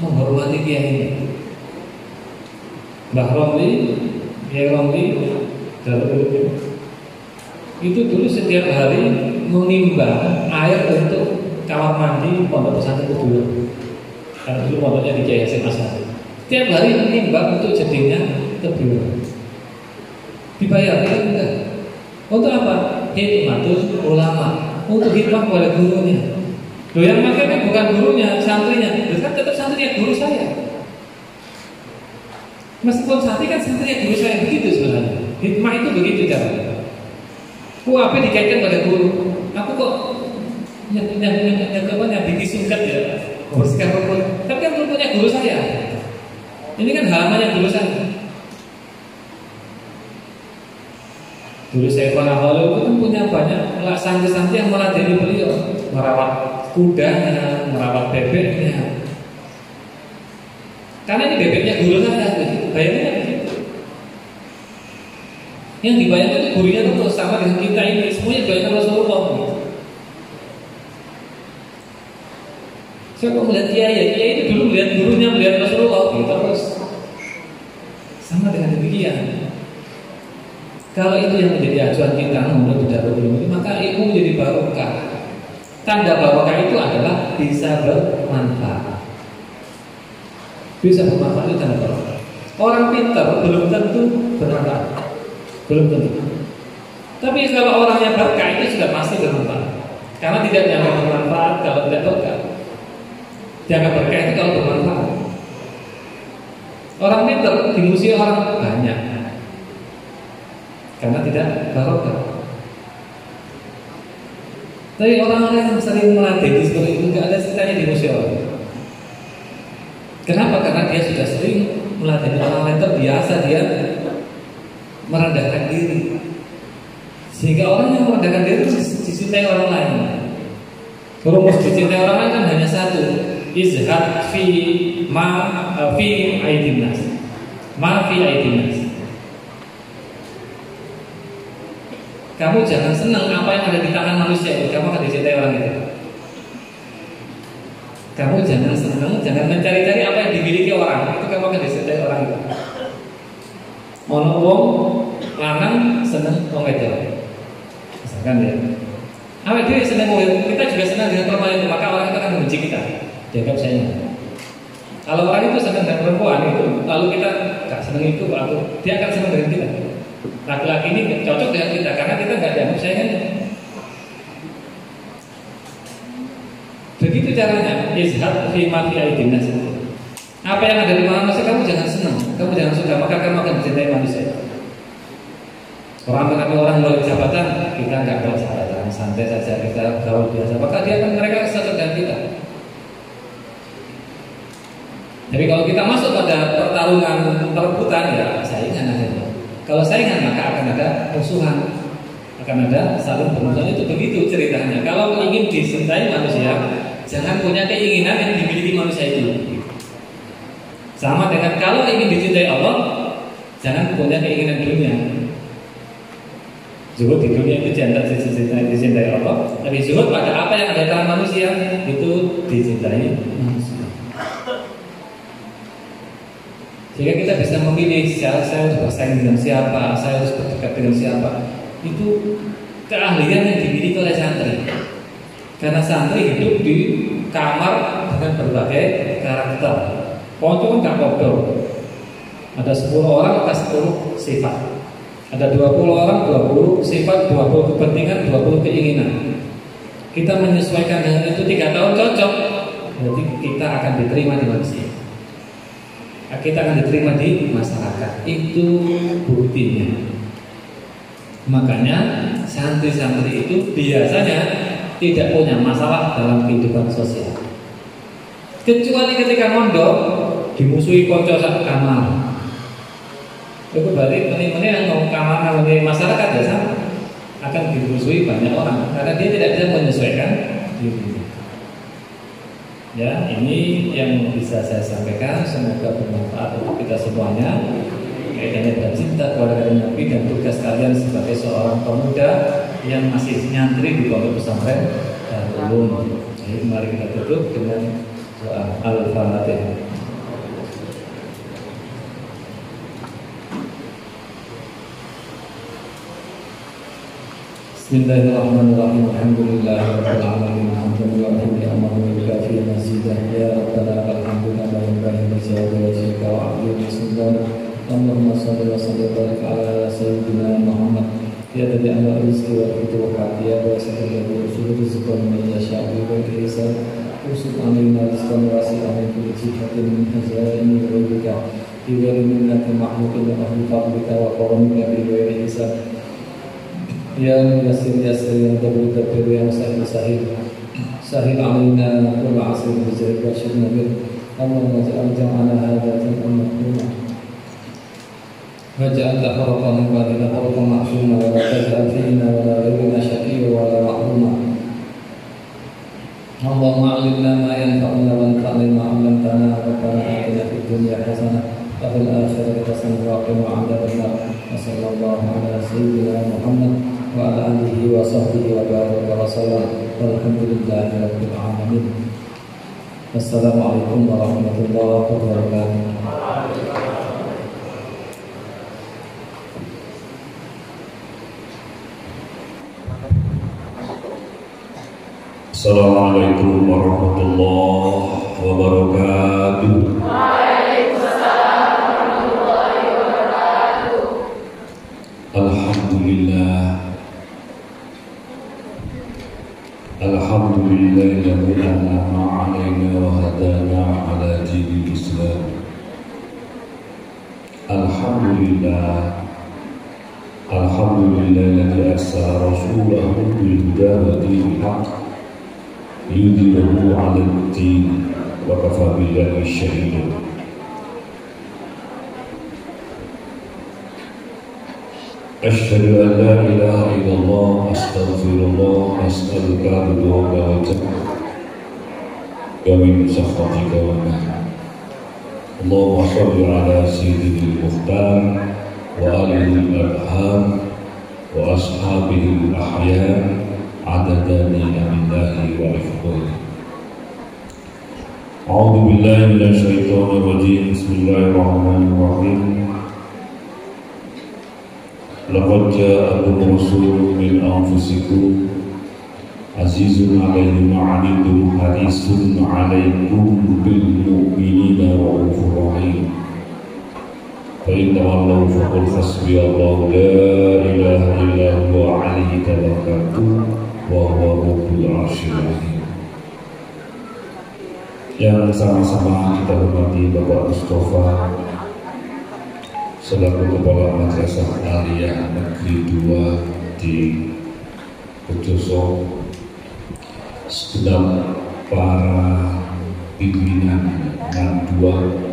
menghormati kiai ini. Mbah Romli, Kiai Romli, itu dulu setiap hari menimbang air untuk kamar mandi pondok pesantren itu dulu. Karena dulu pondoknya di Kiai Hasyim Asy'ari. Setiap hari menimbang untuk jadinya tebing. Dibayar enggak? Untuk apa? Hikmatul ulama, untuk hikmah kepada gurunya. Loh yang makan bukan gurunya, santrinya. Kan tetap santrinya guru saya. Meskipun santri kan santrinya guru saya, begitu sebenarnya. Hikmah itu begitu caranya. Apa dikaitkan pada guru? Aku kok yang bikin singkat ya, bersihkan rukun. Tapi kan rukunnya guru saya. Ini kan halamannya guru saya. Dulu saya pernah itu kan punya banyak santri-santri yang meladeni beliau, merawat kudanya, merawat bebeknya. Karena ini bebeknya guru saya, bayarnya begitu. Yang dibayar itu gurunya itu sama dengan kita ini, semuanya dibayar Rasulullah. Saya kok melihat kiai itu dulu melihat gurunya, melihat Rasulullah, gitu terus sama dengan demikian. Kalau itu yang menjadi acuan kita menurut Darul Ulum, maka ilmu menjadi barokah. Tanda barokah itu adalah bisa bermanfaat. Bisa bermanfaat itu tanda barokah. Orang pintar belum tentu bermanfaat, belum tentu. Tapi kalau orangnya berkah itu sudah pasti bermanfaat. Karena tidak dianggap bermanfaat kalau tidak berkah. Dianggap berkah itu kalau bermanfaat. Orang pintar dimusuhi orang banyak. Karena tidak barokah. Tapi orang-orang yang sering meladeni seperti itu tidak ada ceritanya di museum. Kenapa? Karena dia sudah sering meladeni orang lain, terbiasa dia merendahkan diri. Sehingga orang yang merendahkan diri dicintai orang lain. Rumus dicintai orang lain kan hanya satu, izhad fi ma fi aidin nas. Ma fi aidin nas. Kamu jangan senang apa yang ada di tangan manusia itu, kamu akan dicintai orang itu. Kamu jangan senang, jangan mencari-cari apa yang dimiliki orang, itu kamu akan dicintai orang itu. Ono wong lanang seneng wong wedok. Misalkan ya. Awake dhewe seneng wong, kita juga senang dengan perempuan itu, maka orang itu akan membenci kita. Dianggap saingan. Kalau orang itu senang dengan perempuan itu, lalu kita gak senang itu, dia akan senang dengan kita. Laki-laki ini cocok dengan kita karena kita gak dianggap saingan. Begitu caranya. Izhad fi ma fi aidin nas. Apa yang ada di tangan manusia kamu jangan senang, kamu jangan suka, maka kamu akan mencintai manusia. Orang mengenai orang luar jabatan, kita nggak bersahabatan, santai saja kita gaul biasa, maka dia akan mereka cocok dengan kita. Jadi kalau kita masuk pada pertarungan perebutan ya saingan aja. Kalau saingan maka akan ada musuhan, akan ada saling bermusuhan, itu begitu ceritanya. Kalau ingin dicintai manusia, jangan punya keinginan yang dimiliki manusia itu. Sama dengan kalau ingin dicintai Allah, jangan punya keinginan dunia. Zuhud di dunia itu jangan dicintai Allah, tapi zuhud pada apa yang ada dalam manusia itu dicintai manusia. Sehingga kita bisa memilih saya harus bersaing dengan siapa, saya harus berdekat dengan siapa. Itu keahlian yang dimiliki oleh santri. Karena santri hidup di kamar dengan berbagai karakter. Konco kan gak bodoh. Ada 10 orang, ada 10 sifat. Ada 20 orang, 20 sifat, 20 kepentingan, 20 keinginan. Kita menyesuaikan dengan itu 3 tahun cocok, berarti kita akan diterima di manusia. Kita akan diterima di masyarakat. Itu buktinya. Makanya santri-santri itu biasanya tidak punya masalah dalam kehidupan sosial. Kecuali ketika mondok dimusuhi konco sak kamar. Itu berarti meni-meni yang mau kamar di masyarakat ya sama, akan dimusuhi banyak orang karena dia tidak bisa menyesuaikan diri. Ya, ini yang bisa saya sampaikan. Semoga bermanfaat untuk kita semuanya. Kaitannya dengan cinta kepada Nabi dan tugas kalian sebagai seorang pemuda yang masih nyantri di pondok pesantren Darul Ulum. Jadi mari kita tutup dengan doa Al-Fatihah. Bismillahirrahmanirrahim. Alhamdulillahirabbil alamin. Alhamdulillahi ni'mahu kafi mazidah. Ya rabbana lakal hamdu kama yanbaghi li jalali wajhika wa 'azimi sultanik. Allahumma shalli wa sallim wa barik ala sayyidina Muhammad. Ya dari amal rizki wa fituhat. Ya wa sallallahu wa sallam rizqan man yasha'u wa ihsan. Usuk alaina rizqan wasi'an min kulli jihatin min hazaini rabbika. Bi ghairi minnati mahmukin wa ahli fadlika wa karamika bi ghairi hisab. Ya Muyassir Yassir, Ya Mudabbir Ya Musahil Sahil Sahil alaina kull asr bi jahi wa syirna bir. Allahumma ja'al jam'ana hadha jam'an marhuma wa ja'al tafarraqana ba'da farqan ma'suma wa la taj'al fina wa la ghayrina shaqiyya wa la mahruma. Allahumma 'allimna ma yanfa'una wa anfa'na ma 'allamtana. Rabbana atina fid dunya hasanah wa fil akhirati hasanah wa qina 'adzabannar. Wa sallallahu ala sayyidina Muhammad wa ala alihi wa sahbihi wa baraka wa sallam. Walhamdulillahi rabbil alamin. Wassalamualaikum warahmatullahi wabarakatuh. Assalamualaikum warahmatullahi wabarakatuh. Waalaikumsalam warahmatullahi wabarakatuh. Alhamdulillah. Alhamdulillahilladzi an'ama 'alaina wa hadana 'ala dinil Islam. Alhamdulillah. Alhamdulillahilladzi arsala rasulahu bil huda wa dinil haqq yudhhiruhu 'alad din wa kafa billahi shahida. Asyhadu an la ilaha illallah, astaghfirullah, as'aluka bidu'aka wa ta'ala min sakhatika wa nahar. Allahumma shalli ala sayyidil mukhtar wa alihi al-abham وأصحابه الأحياء عدد نعم الله وإفضاله. أعوذ بالله من الشيطان الرجيم. بسم الله الرحمن الرحيم. لقد جاءكم رسول من أنفسكم عزيز عليه ما عنتم حريص عليكم بالمؤمنين رؤوف رحيم. فإن تولوا فقل حسبي الله لا إله إلا هو عليه توكلت وهو رب العرش العظيم. Yang sama-sama kita hormati Bapak Mustafa selaku Kepala Madrasah Aliyah Negeri 2 di Pejoso, segenap para pimpinan dan 2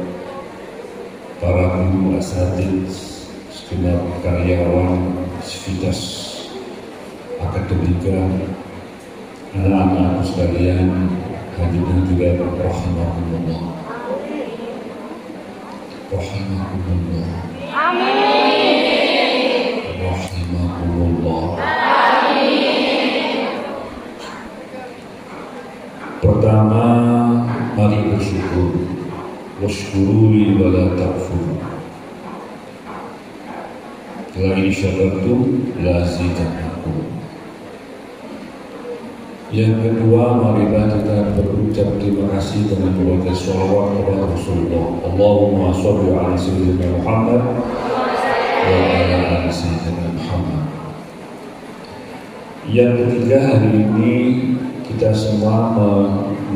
para guru asatidz, segenap karyawan sivitas akademika, anak-anak sekalian, hadirin juga rahimakumullah. Rahimakumullah. Amin. Rahimakumullah. Amin. Pertama, mari bersyukur. Washkuruli wa la takfur. La in syakartum la zidannakum. Yang kedua, marilah kita berucap terima kasih dengan membaca sholawat kepada Rasulullah. Allahumma sholli ala sayyidina Muhammad wa ala ali sayyidina Muhammad. Yang ketiga, hari ini kita semua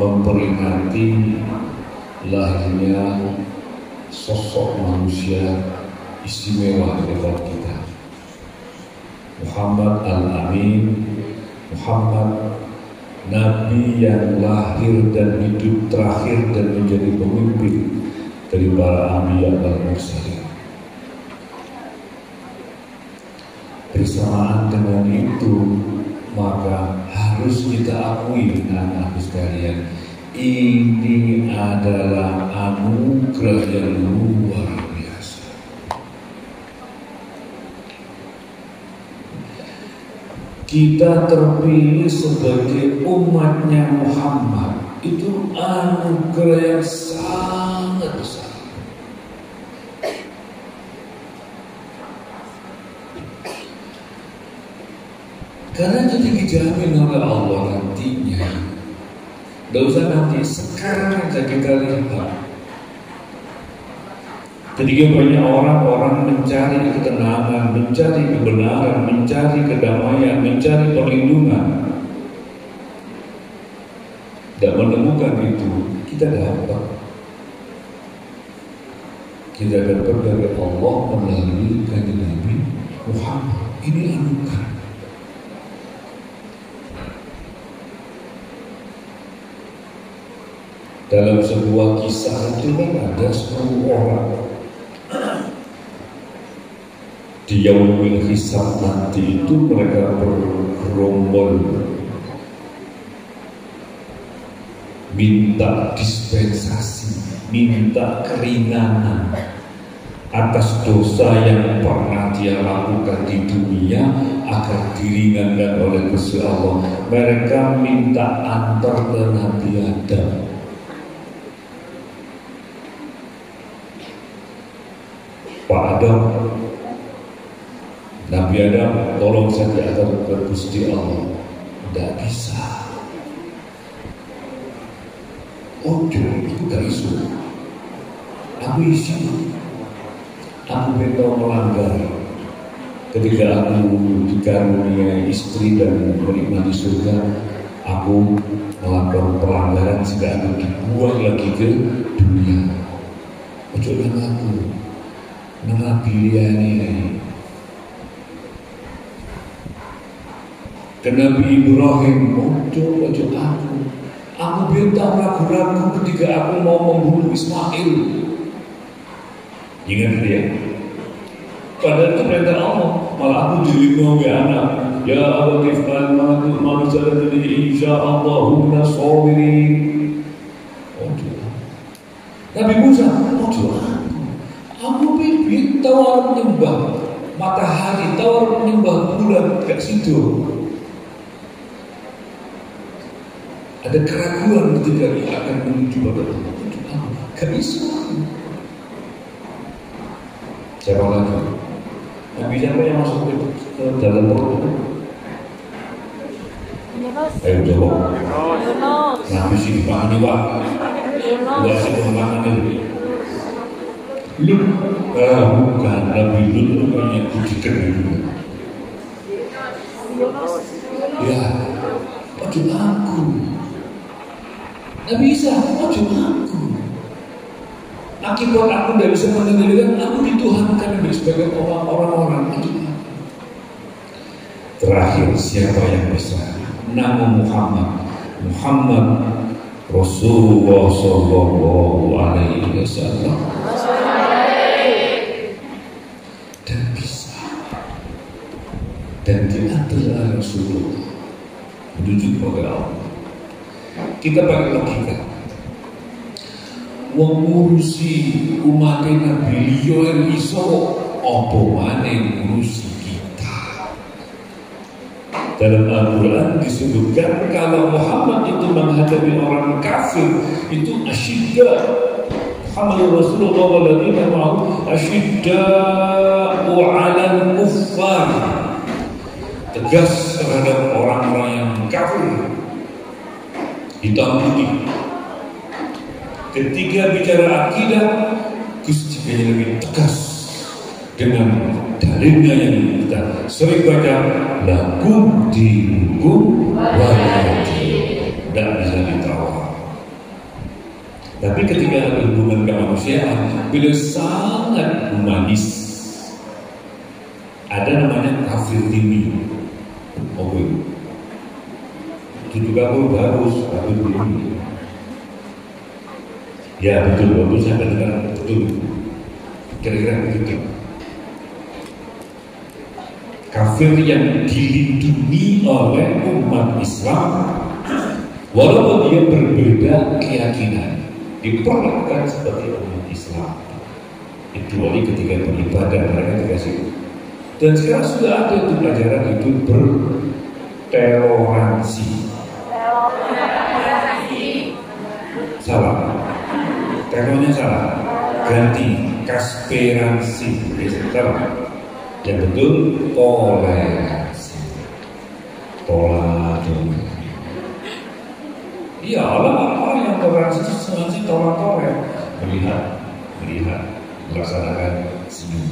memperingati lahirnya sosok manusia istimewa di depan kita, Muhammad Al-Amin, Muhammad Nabi yang lahir dan hidup terakhir dan menjadi pemimpin dari para anbiya dan mursalin. Bersamaan dengan itu, maka harus kita akui anak-anak sekalian, ini adalah anugerah yang luar biasa. Kita terpilih sebagai umatnya Muhammad, itu anugerah yang sangat besar. Karena jadi dijamin oleh Allah nantinya. Tidak usah nanti, sekarang aja kita lihat. Ketika banyak orang mencari ketenangan, mencari kebenaran, mencari kedamaian, mencari perlindungan, tidak menemukan itu, kita dapat. Kita dapat dari Allah melalui kanjeng Nabi Muhammad. Ini anugerah. Dalam sebuah kisah itu kan ada 10 orang. Di yaumil hisab nanti itu mereka bergerombol minta dispensasi, minta keringanan atas dosa yang pernah dia lakukan di dunia agar diringankan oleh Gusti Allah. Mereka minta antar ke Nabi Adam. Pak Adam, Nabi Adam, tolong saya diantar ke Gusti Allah. Tidak bisa. Ojo, itu gak isu. Aku isi. Aku minta melanggar. Ketika aku dikaruniai istri dan menikmati surga, aku melakukan pelanggaran sehingga aku dibuang lagi ke dunia. Ojo dengan aku. Menabiliani dan Nabi Ibrahim, ojo aku bintang ragu-ragu ketika aku mau membunuh Ismail. Ingat dia, padahal itu perintah Allah, malah aku dilindungi anak. Ya Allah tifal manusia dari insya'Allahumma sabirin. Ojo Nabi Musa, ojo aku bibit tawar menyembah matahari, tahu menyembah bulan, gak situ. Ada keraguan ketika dia akan menuju pada Tuhan. Gak bisa. Siapa lagi? Nabi siapa yang masuk ke dalam perut itu? Ayo jawab. Nabi sih dipahami Pak. Gak sih pemahaman itu. Lut, bukan Nabi Lut itu banyak kucikan dulu. Ya, ojo aku. Nggak bisa, ojo aku. Akibat aku tidak bisa mengendalikan, aku dituhankan sebagai orang-orang itu. Terakhir, siapa yang bisa? Nama Muhammad Rasulullah Sallallahu Alaihi Wasallam. Dan bisa. Dan diaturlah Rasulullah menuju kepada Allah. Kita pakai logika. Mengurusi umat Nabi beliau yang iso apa maneh ngurusi kita. Dalam Al-Quran disebutkan kalau Muhammad itu menghadapi orang kafir itu asyidda. Muhammad Rasulullah walladzina ma'ahu asyidda'u 'alal kuffar. Tegas terhadap orang-orang yang kafir. Hitam putih. Ketika bicara akidah, Gusti lebih tegas dengan dalilnya yang kita sering baca, lakum dinukum waliyadin. Tidak bisa ditawar. Tapi ketika hubungan kemanusiaan, beliau sangat humanis. Ada namanya kafir dini. Oh, itu juga bagus, kafir dini. Ya betul, saya katakan betul. Kira-kira begitu. Kafir yang dilindungi oleh umat Islam, walaupun dia berbeda keyakinan, diperlakukan seperti umat Islam. Kecuali ketika beribadah mereka dikasih. Dan sekarang sudah ada itu pelajaran itu bertoleransi. Salah. Terornya salah, ganti kasperansi, salah. Yang betul toleransi, toleransi. Iya, orang yang toleransi itu semuanya toleran, melihat, melaksanakan senyum.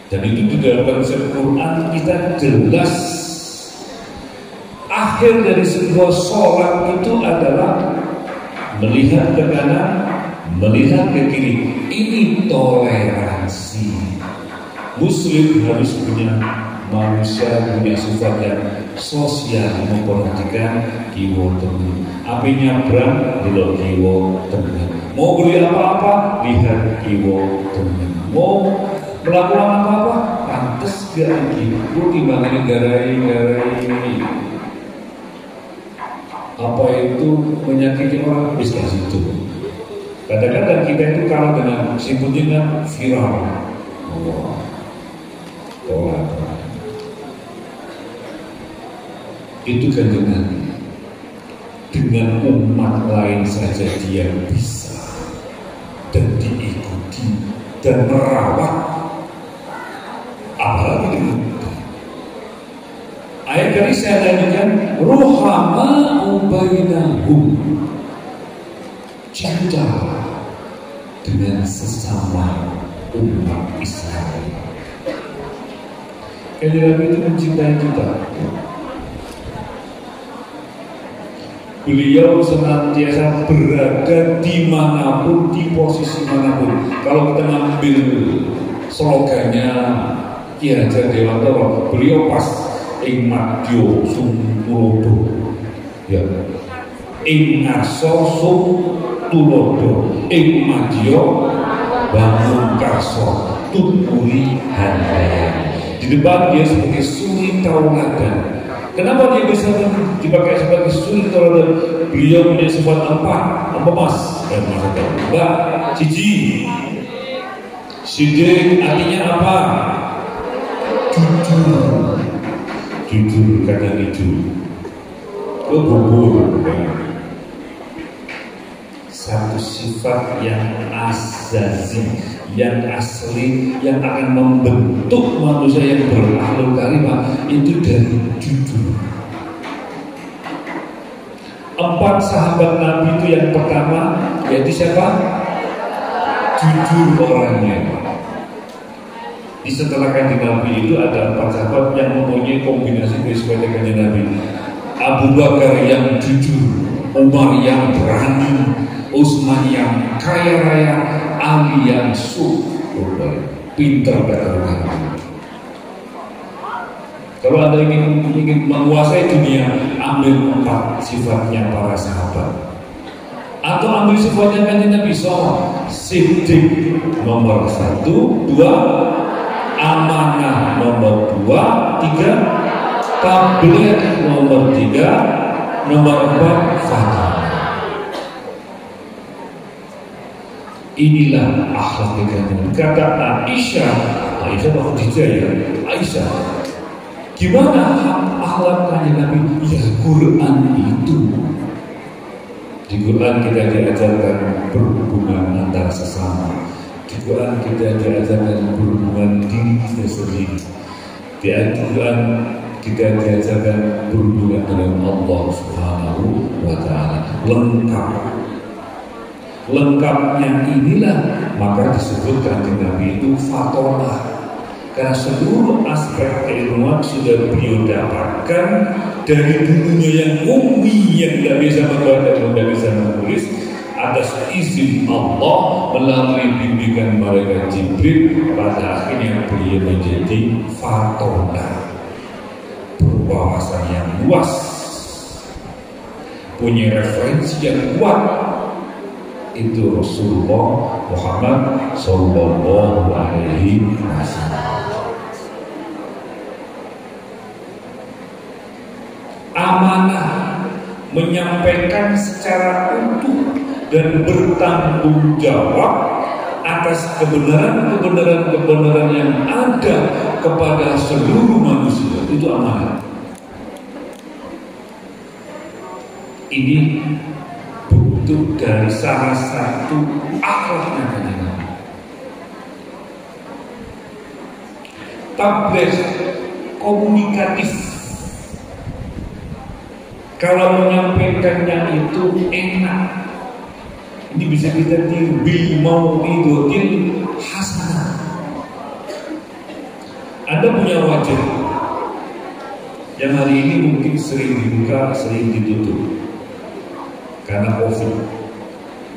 Dan itu di dalam konsep Quran kita jelas. Akhir dari sebuah sholat itu adalah melihat ke kanan, melihat ke kiri. Ini toleransi. Muslim harus punya sifat yang sosial, memperhatikan kiwo teman. Api nyabrang, delok kiwo teman. Mau beli apa-apa, lihat kiwo teman. Mau melakukan apa-apa, pantas gak ini. Timbangan negara ini. Apa itu menyakiti orang bisa situ. Kadang-kadang kita itu kalah dengan sebutnya viral. Tolak. Itu kan dengan umat lain saja dia bisa dan diikuti dan merawat. Apalagi dengan ayat tadi saya lanjutkan, ruhama'u bainahum, cinta dengan sesama umat Islam. Kanjeng Nabi itu mencintai kita. Beliau senantiasa berada dimanapun, di posisi manapun. Kalau kita ngambil slogannya Ki Hajar Dewantara, beliau pas ing madya sumtulodo, ya, ing ngarsa sumtulodo, ing madya bangun karsa tuturi handayani. Di depan dia sebagai suri tauladan. Kenapa dia bisa dipakai sebagai suri tauladan? Beliau punya sifat apa mas? Enggak, cici. Sidik artinya apa? jujur kadang jujur, bubur. Satu sifat yang azazi, yang asli, yang akan membentuk manusia yang berakhlak karimah itu dari jujur. 4 sahabat Nabi itu yang pertama yaitu siapa? Jujur orangnya. Di setelah kanjeng Nabi itu ada 4 sahabat yang mempunyai kombinasi keistimewaan Nabi. Abu Bakar yang jujur, Umar yang berani, Utsman yang kaya raya, Ali yang pintar beragama. Kalau Anda ingin menguasai dunia, ambil 4 sifatnya para sahabat. Atau ambil sifatnya kanjeng Nabi SAW. Siddiq nomor 1, 2 amanah nomor 2, 3 tabligh nomor 3, nomor 4 fatwa. Inilah akhlak yang kata Aisyah waktu ya Aisyah. Gimana akhlak kanjeng Nabi? Ya Quran itu. Di Quran kita diajarkan berhubungan antar sesama. Di Quran kita diajarkan berhubungan diri kita sendiri. Di Quran kita diajarkan berhubungan dengan Allah Subhanahu wa Ta'ala. Lengkapnya inilah maka disebut kanjeng Nabi itu fatonah, karena seluruh aspek keilmuan sudah beliau dapatkan dari dulunya yang ummi, yang tidak bisa membaca dan tidak bisa menulis, atas izin Allah melalui bimbingan malaikat Jibril. Pada akhirnya beliau menjadi fatonah, berwawasan yang luas, punya referensi yang kuat. Itu Rasulullah Muhammad Sallallahu Alaihi Wasallam. Amanah, menyampaikan secara utuh dan bertanggung jawab atas kebenaran yang ada kepada seluruh manusia. Itu amanah. Ini bentuk dari salah satu akhlaknya kanjeng Nabi. Tabligh, komunikatif. Kalau menyampaikannya itu enak, ini bisa kita tiru bil mau'izatil hasanah. Anda punya wajah yang hari ini mungkin sering dibuka, sering ditutup karena COVID.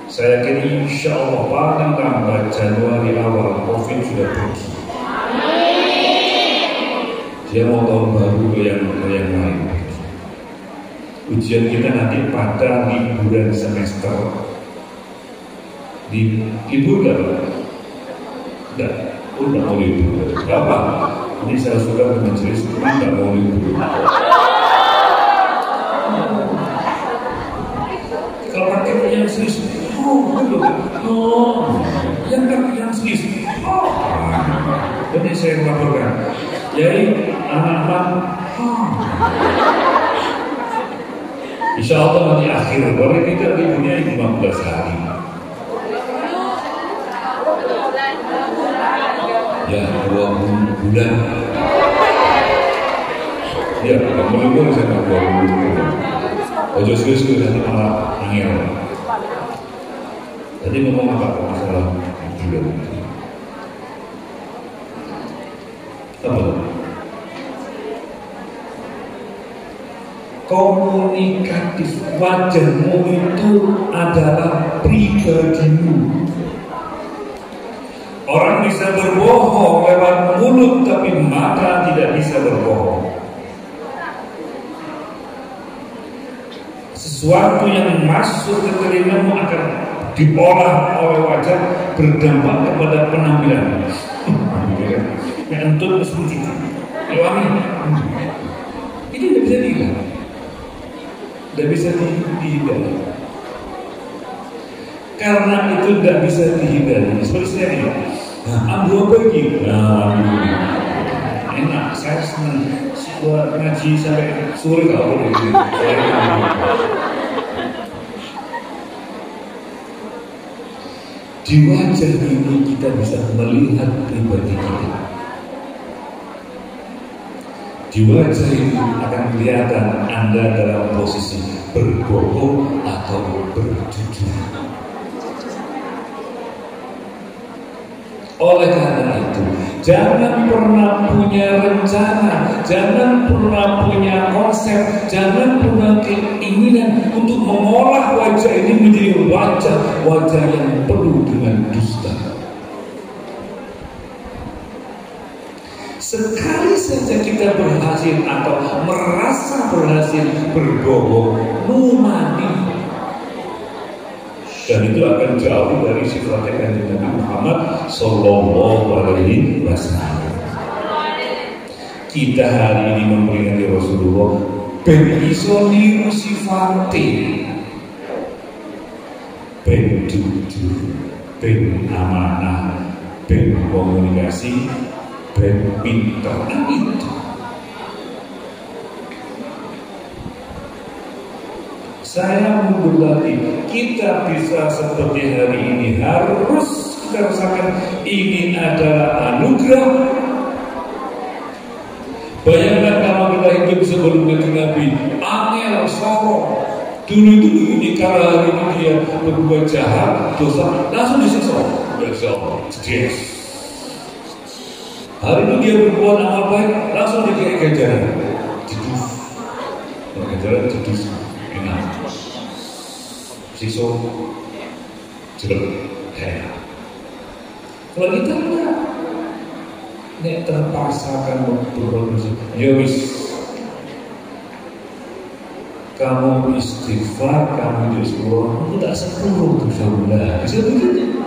Saya kira insya Allah paling lambat Januari awal COVID sudah pergi. Dia mau tahun baru ke yang lain. Ujian kita nanti pada liburan semester. Di libur gak? Enggak. Udah mau libur. Apa? Ini saya suka ke majelis, tidak mau libur. Kalau pakai yang serius, yang serius. Jadi saya laporkan. Jadi anak-anak, insya Allah nanti akhir, boleh tidak liburnya 15 hari. Ya, 20 bulan. Ya, libur saya 20 bulan. Ojo serius nanti malah angin. Tadi ngomong apa masalah juga? Apa? Komunikatif. Wajahmu itu adalah pribadimu. Orang bisa berbohong lewat mulut, tapi mata tidak bisa berbohong. Sesuatu yang masuk ke telingamu akan diolah oleh wajah, berdampak kepada penampilan. Yang entut seperti itu. Ini tidak bisa dihindari. Tidak bisa dihindari. Karena itu tidak bisa dihindari. Seperti saya ini. Ambil apa lagi? enak. Saya senang ngaji sampai sore kalau gitu. Di wajah ini kita bisa melihat pribadi kita. Di wajah ini akan kelihatan Anda dalam posisi berbohong atau berjujur. Oleh karena itu, jangan pernah punya rencana, jangan pernah punya konsep, jangan pernah keinginan untuk mengolah wajah ini menjadi wajah yang penuh dengan dusta. Sekali saja kita berhasil atau merasa berhasil berbohong, numani. Dan itu akan jauh dari sifatnya Nabi Muhammad Sallallahu Alaihi Wasallam. Kita hari ini memperingati Rasulullah ben iso niru sifate, ben jujur, ben amanah, ben komunikasi, ben pintar. Itu saya mundur lagi. Kita bisa seperti hari ini harus kita rasakan ini adalah anugerah. Bayangkan kalau kita hidup sebelum Nabi angel sorong. Dulu ini kalau hari ini dia berbuat jahat, dosa langsung disiksa. Yes. Hari ini dia berbuat amal baik, langsung dikasih ganjaran. Jedus. Ganjaran jedus. Enak. Siksa jelek. Kalau kita enggak, nek terpaksa kamu berproduksi, ya wis, kamu istighfar, kamu disuruh, kamu tak sepuluh dosa ulah, bisa begitu.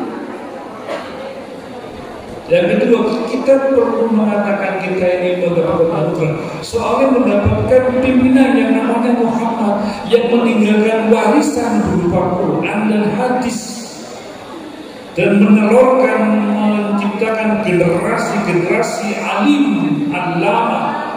Yang kedua, kita perlu mengatakan kita ini mendapatkan anugerah. Soalnya mendapatkan pimpinan yang namanya Muhammad, yang meninggalkan warisan berupa Quran dan hadis, dan menciptakan generasi alim, alama,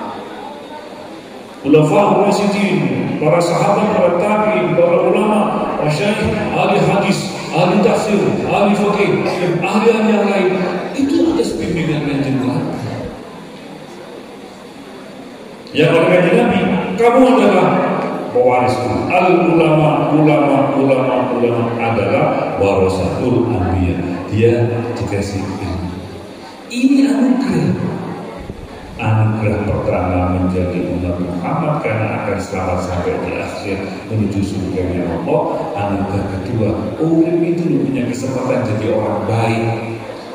ulama rasyidin, para sahabat, para tabi'in, para ulama, masyayikh, ahli hadis, ahli tafsir, ahli fikih, ahli yang lain. Itu atas bimbingan Kanjeng Nabi. Yang oleh Kanjeng Nabi, kamu adalah pewarisku. Al ulama adalah warasatul anbiya. Dia dikasih ilmu. Ini anugerah pertama menjadi umat Muhammad karena akan selamat sampai di akhir menuju surga Allah. Anugerah kedua, orang itu punya kesempatan jadi orang baik.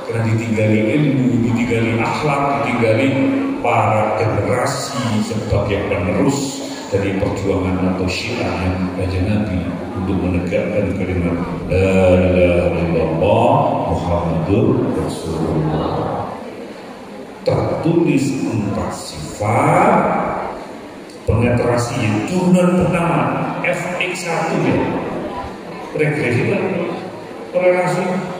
Karena ditinggali ilmu, ditinggali akhlak, ditinggali para generasi sebagai penerus dari perjuangan atau syiarnya Kanjeng Nabi untuk menegakkan kalimat La ilaha illallah Muhammadur Rasulullah. Tertulis 4 sifat penetrasi turunan pertama FX1 ya, regresi kan, korelasi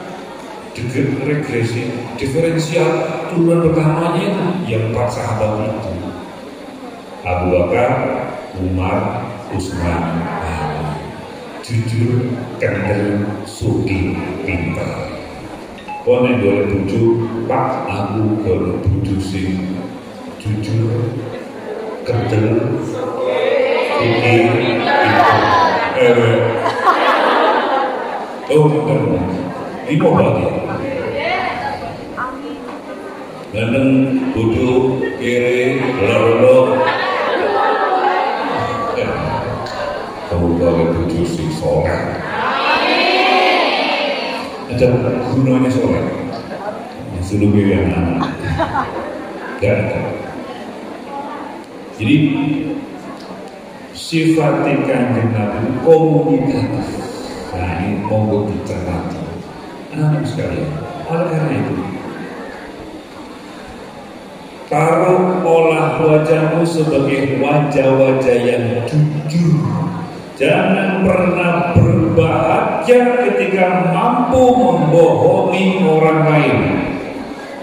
regresi diferensial turunan pertamanya yang 4 sahabat itu, Abu Bakar, Umar, Utsman, jujur, kendel, sugih, pintar. Kowe boleh bujuk Pak, aku boleh bujuk sing jujur, kendel, sugih, pintar. Oh, benar. Lima bagi. Ganteng, bodoh, kere, lolo. Kamu boleh bujuk sing soleh. Ada gunanya soleh. Suruh yang anak. Tidak ada. Jadi sifat Kanjeng Nabi komunikatif. Nah ini monggo dicermati. Anak sekalian, oleh karena itu, taruh olah wajahmu sebagai wajah-wajah yang jujur. Jangan pernah berbahagia ketika mampu membohongi orang lain.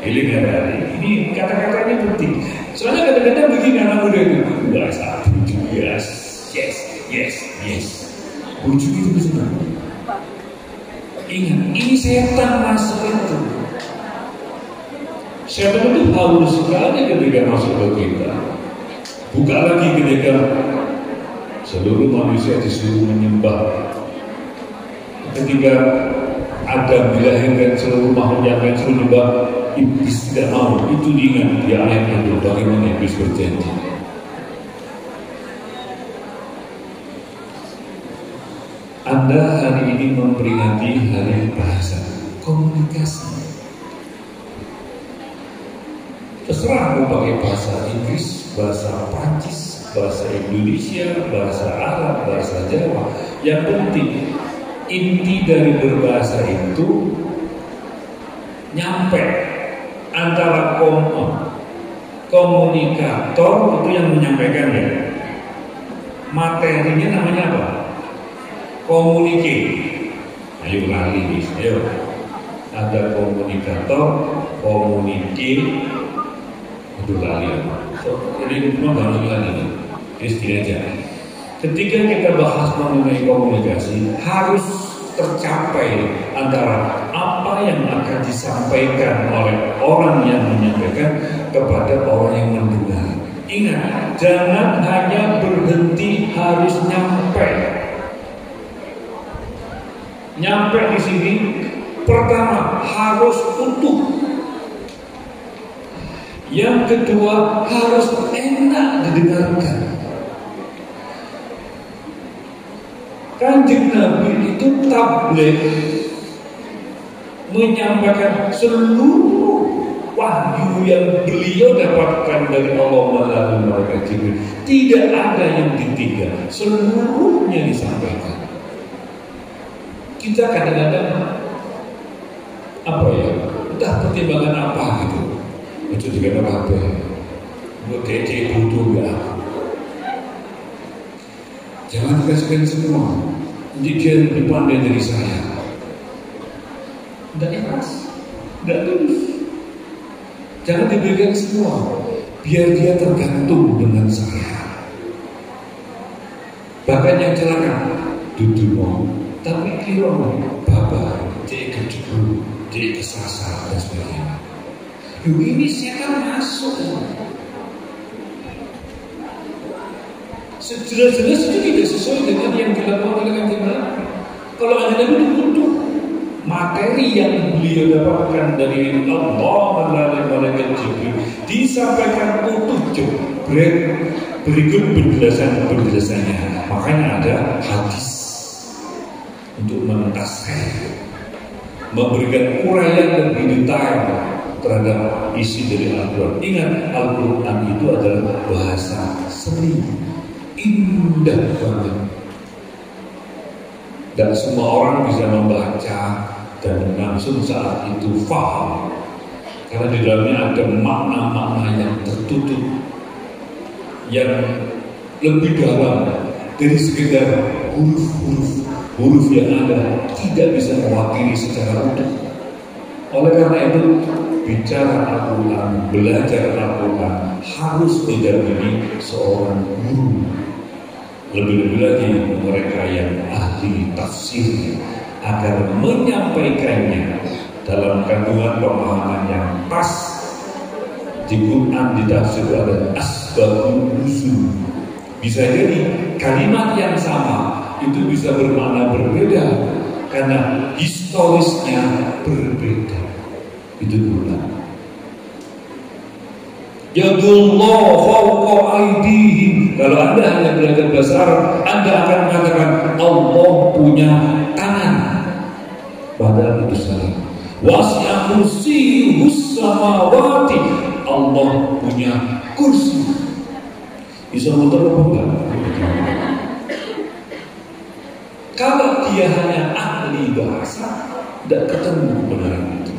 Ini kata-kata ini penting. Soalnya kadang-kadang begini anak muda itu, bahasa bujuk, yes, bujuk itu bisa. Ingat, ini setan masuk itu. Setan itu halus sekali ketika masuk ke kita. Buka lagi ketika seluruh manusia disuruh menyembah. Ketika Adam dilahirkan, seluruh makhluk yang akan suruh menyembah, iblis tidak mau. Itu diingat di ayat itu bagaimana iblis berjanji. Anda hari ini memperingati hari bahasa komunikasi. Terserah mau pakai bahasa Inggris, bahasa Prancis, bahasa Indonesia, bahasa Arab, bahasa Jawa. Yang penting inti dari berbahasa itu nyampe antara komunikator itu yang menyampaikannya. Materinya namanya apa? Komunikasi. Ayo lali, ayo. Ada komunikator, komunikasi. Aduh lali. Jadi cuma bangun lagi. Istilah aja. Ketika kita bahas mengenai komunikasi, harus tercapai antara apa yang akan disampaikan oleh orang yang menyampaikan kepada orang yang mendengar. Ingat, jangan hanya berhenti, harus nyampe. Nyampe di sini, pertama harus utuh. Yang kedua harus enak didengarkan. Kanjeng Nabi itu tabligh menyampaikan seluruh wahyu yang beliau dapatkan dari Allah melalui malaikat Jibril. Tidak ada yang ditinggal, seluruhnya disampaikan. Kita kadang-kadang apa ya? Entah pertimbangan apa gitu. Itu juga apa ya? Buat kece butuh ya. Jangan dikasihkan semua. Dia lebih pandai dari saya. Tidak ikhlas, tidak tulus. Jangan diberikan semua, biar dia tergantung dengan saya. Bahkan yang celaka, duduk mau, tapi kira mau, bapak, dia kejebur, dia kesasar dan sebagainya. Yuk ini setan masuk. Jelas-jelas itu tidak sesuai dengan yang dilakukan oleh Kanjeng Nabi. Kalau Kanjeng Nabi itu butuh materi yang beliau dapatkan dari Allah melalui malaikat Jibril disampaikan utuh berikut penjelasannya. Makanya ada hadis untuk mentasih, memberikan uraian lebih detail terhadap isi dari Al-Quran. Ingat, Al-Quran itu adalah bahasa seni. Indah banget. Dan semua orang bisa membaca dan langsung saat itu faham. Karena di dalamnya ada makna-makna yang tertutup, yang lebih dalam dari sekedar huruf yang ada tidak bisa mewakili secara utuh. Oleh karena itu, bicara Al-Quran, belajar Al-Quran harus didampingi seorang guru. Lebih-lebih lagi mereka yang ahli tafsir agar menyampaikannya dalam kandungan pemahaman yang pas. Di Quran, di tafsir ada asbabun nuzul. Bisa jadi kalimat yang sama itu bisa bermakna berbeda karena historisnya berbeda. Itu Quran. Yadullah fawqa aydihim. Kalau Anda hanya belajar bahasa Arab, Anda akan mengatakan Allah punya tangan. Padahal itu salah. Wasi'a kursiyuhus samawati. Allah punya kursi. Bisa muter apa enggak? Kalau dia hanya ahli bahasa, tidak ketemu dengan itu.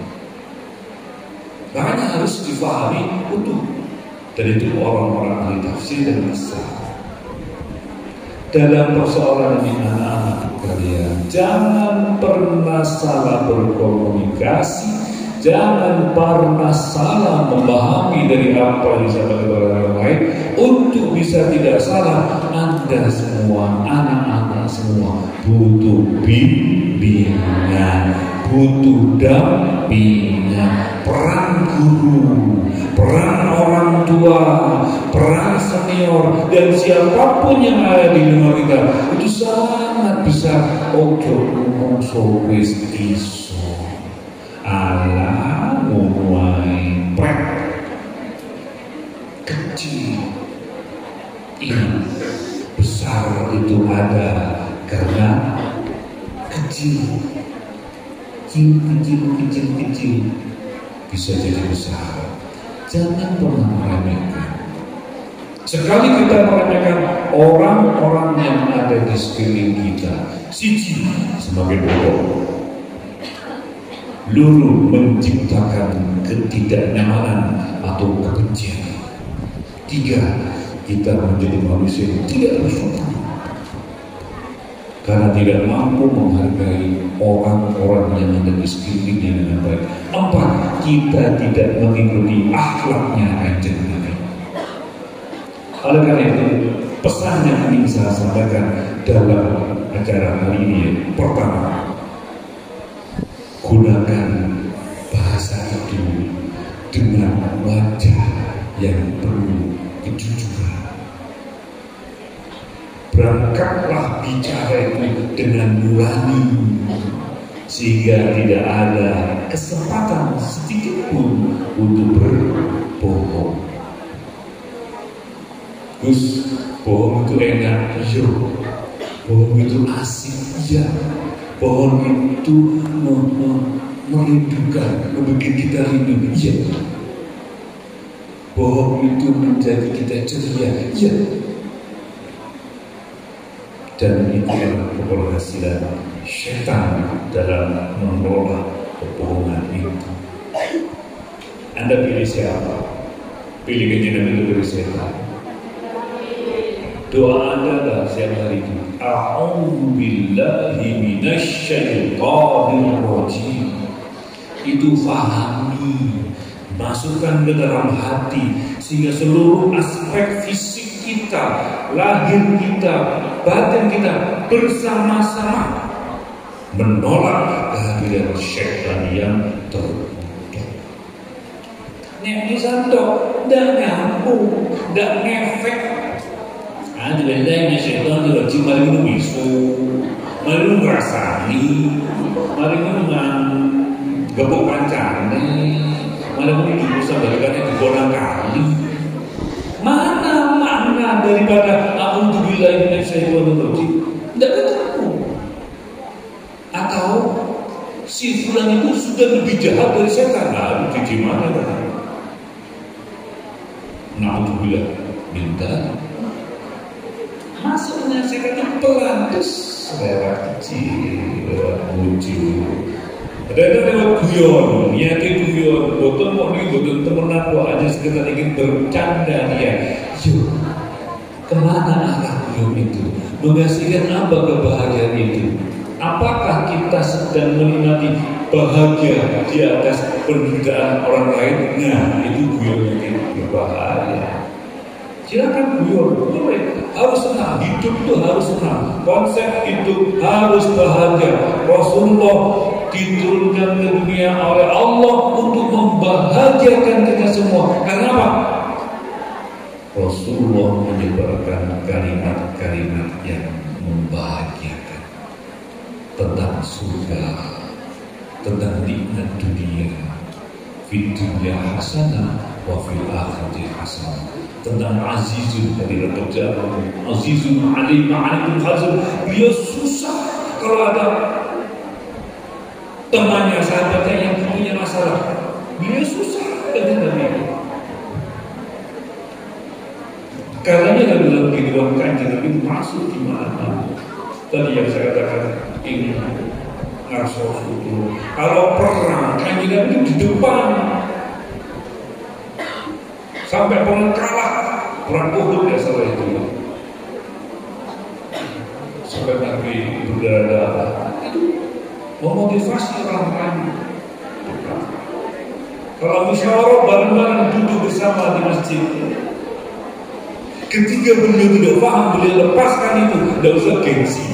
Makanya harus difahami utuh. Dan itu orang-orang ahli tafsir dan kisah. Dalam persoalan ini anak-anak kalian, jangan pernah salah berkomunikasi, Jangan pernah salah memahami dari apa yang disampaikan oleh orang lain. Untuk bisa tidak salah, Anda semua, anak-anak semua butuh bimbingan, butuh dampingan, peran guru, peran orang tua, peran senior, dan siapapun yang ada di rumah kita itu sangat besar. Ojo ngomong sowis iso ala mulai prek kecil. Ini besar itu ada karena kecil bisa jadi besar. Jangan pernah meremehkan. Sekali kita meremehkan orang-orang yang ada di sekeliling kita, siji semakin bodoh, luru menciptakan ketidaknyamanan atau kebencian. Tiga, kita menjadi manusia yang tidak bersyukur karena tidak mampu menghargai orang-orang yang ada di sekelilingnya dengan baik. Empat, kita tidak mengikuti akhlaknya Kanjeng Nabi. Oleh karena itu, pesan yang ingin saya sampaikan dalam acara hari ini, pertama, gunakan bahasa itu dengan wajah yang penuh kejujuran. Berangkatlah bicara itu dengan nurani, sehingga tidak ada kesempatan sedikit pun untuk berbohong. Gus, bohong itu enak, iya. Bohong itu asik, iya. Bohong itu merindukan, membuat kita rindu, iya. Bohong itu menjadi kita ceria, iya. Dan itu adalah keberhasilan syaitan dalam mengelola kebohongan itu. Anda pilih siapa? Pilih kejadian itu dari setan. Doa Anda adalah siapa hari itu? A'udzubillahi minasyaitonir rajim. Itu fahami, masukkan ke dalam hati, sehingga seluruh aspek fisik kita, lahir kita, batin kita bersama-sama menolak kehadiran syaitan yang terkutuk. Nek disanto, ndak nyambung, ndak ngefek. Ada bedanya syaitan itu rajin mari minum isu, mari minum ngerasani, mari minum gebuk pancane, mari minum dibusa balikannya di bonang kali. Mana makna daripada a'udzubillahi minasyaitonir rajim? Tidak ketemu. Atau si fulan itu sudah lebih jahat dari setan. Nah, itu gimana kan? Na'udzubillah minta. Masuknya setan itu pelan, terus lewat kecil, lewat lucu. Ada lewat guyon, niatnya guyon, boten mau nih, boten temenan kok aja sekedar ingin bercanda dia. Yuk, kemana arah guyon itu? Menghasilkan apa kebahagiaan itu? Apakah kita sedang menikmati bahagia di atas penderitaan orang lain? Nah, itu guyon yang berbahaya. Silakan guyon, boleh, harus senang, hidup itu harus senang, konsep itu harus bahagia. Rasulullah diturunkan ke dunia oleh Allah untuk membahagiakan kita semua. Karena apa? Rasulullah menyebarkan kalimat-kalimat yang membahagiakan tentang surga, tentang nikmat dunia, fid dunya hasanah wa fil akhirati hasanah, tentang azizun dari pekerjaan, azizun alim ma'anikum hazan. Beliau susah kalau ada temannya, sahabatnya yang punya masalah, beliau susah dengan Nabi. Karenanya dalam kehidupan Kanjeng Nabi masuk di mana? Tadi yang saya katakan ini ngarso itu. Kalau perang Kanjeng Nabi itu di depan, sampai perang kalah, perang Uhud ya salah itu. Sampai Nabi berdarah-darah. Memotivasi orang lain. Kalau musyawarah bareng-bareng duduk bersama di masjid. Ketika beliau tidak paham, beliau lepaskan itu, tidak usah gengsi.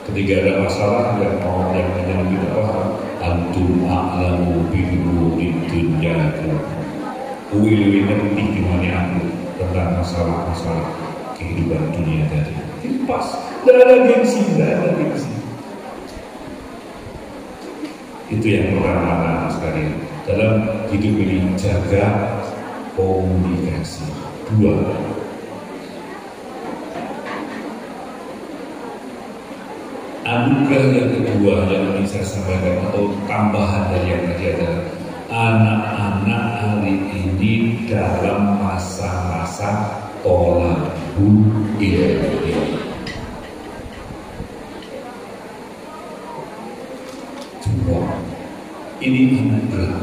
Ketika ada masalah, nggak mau yang tidak paham. Antum a'lamu bi-umuri dunyakum. Uwi-uwinya lebih gimana aku tentang masalah-masalah kehidupan dunia tadi. Itu pas, tidak ada gengsi, tidak ada gengsi. Itu yang pertama anak sekalian dalam hidup ini, jaga komunikasi. Dua, anugerah yang kedua yang bisa saya sampaikan atau tambahan dari yang tadi adalah anak-anak hari ini dalam masa-masa tolabul ilmi. Ini anugerah.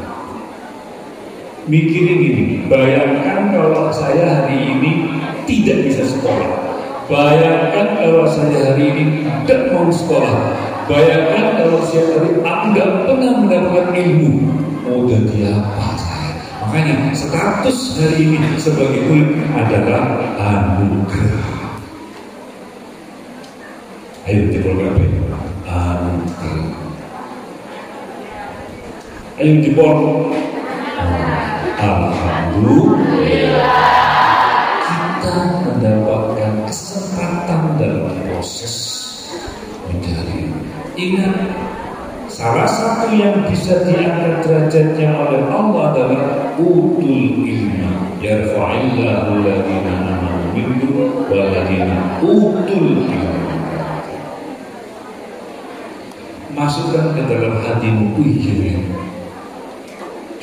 Mikirin ini, bayangkan kalau saya hari ini tidak bisa sekolah. Bayangkan kalau saya hari ini tidak mau sekolah. Bayangkan kalau saya hari aku tidak pernah mendapatkan ilmu. Mau jadi apa saya? Makanya status hari ini sebagai murid adalah anugerah. Ayo kita program anugerah. Ayo dipon. Alhamdulillah kita mendapatkan kesempatan dalam proses mencari. Ingat, salah satu yang bisa diangkat derajatnya oleh Allah adalah utul ilmi. Yarfa'illahu alladhina amanu minkum walladhina utul ilmi. Masukkan ke dalam hatimu,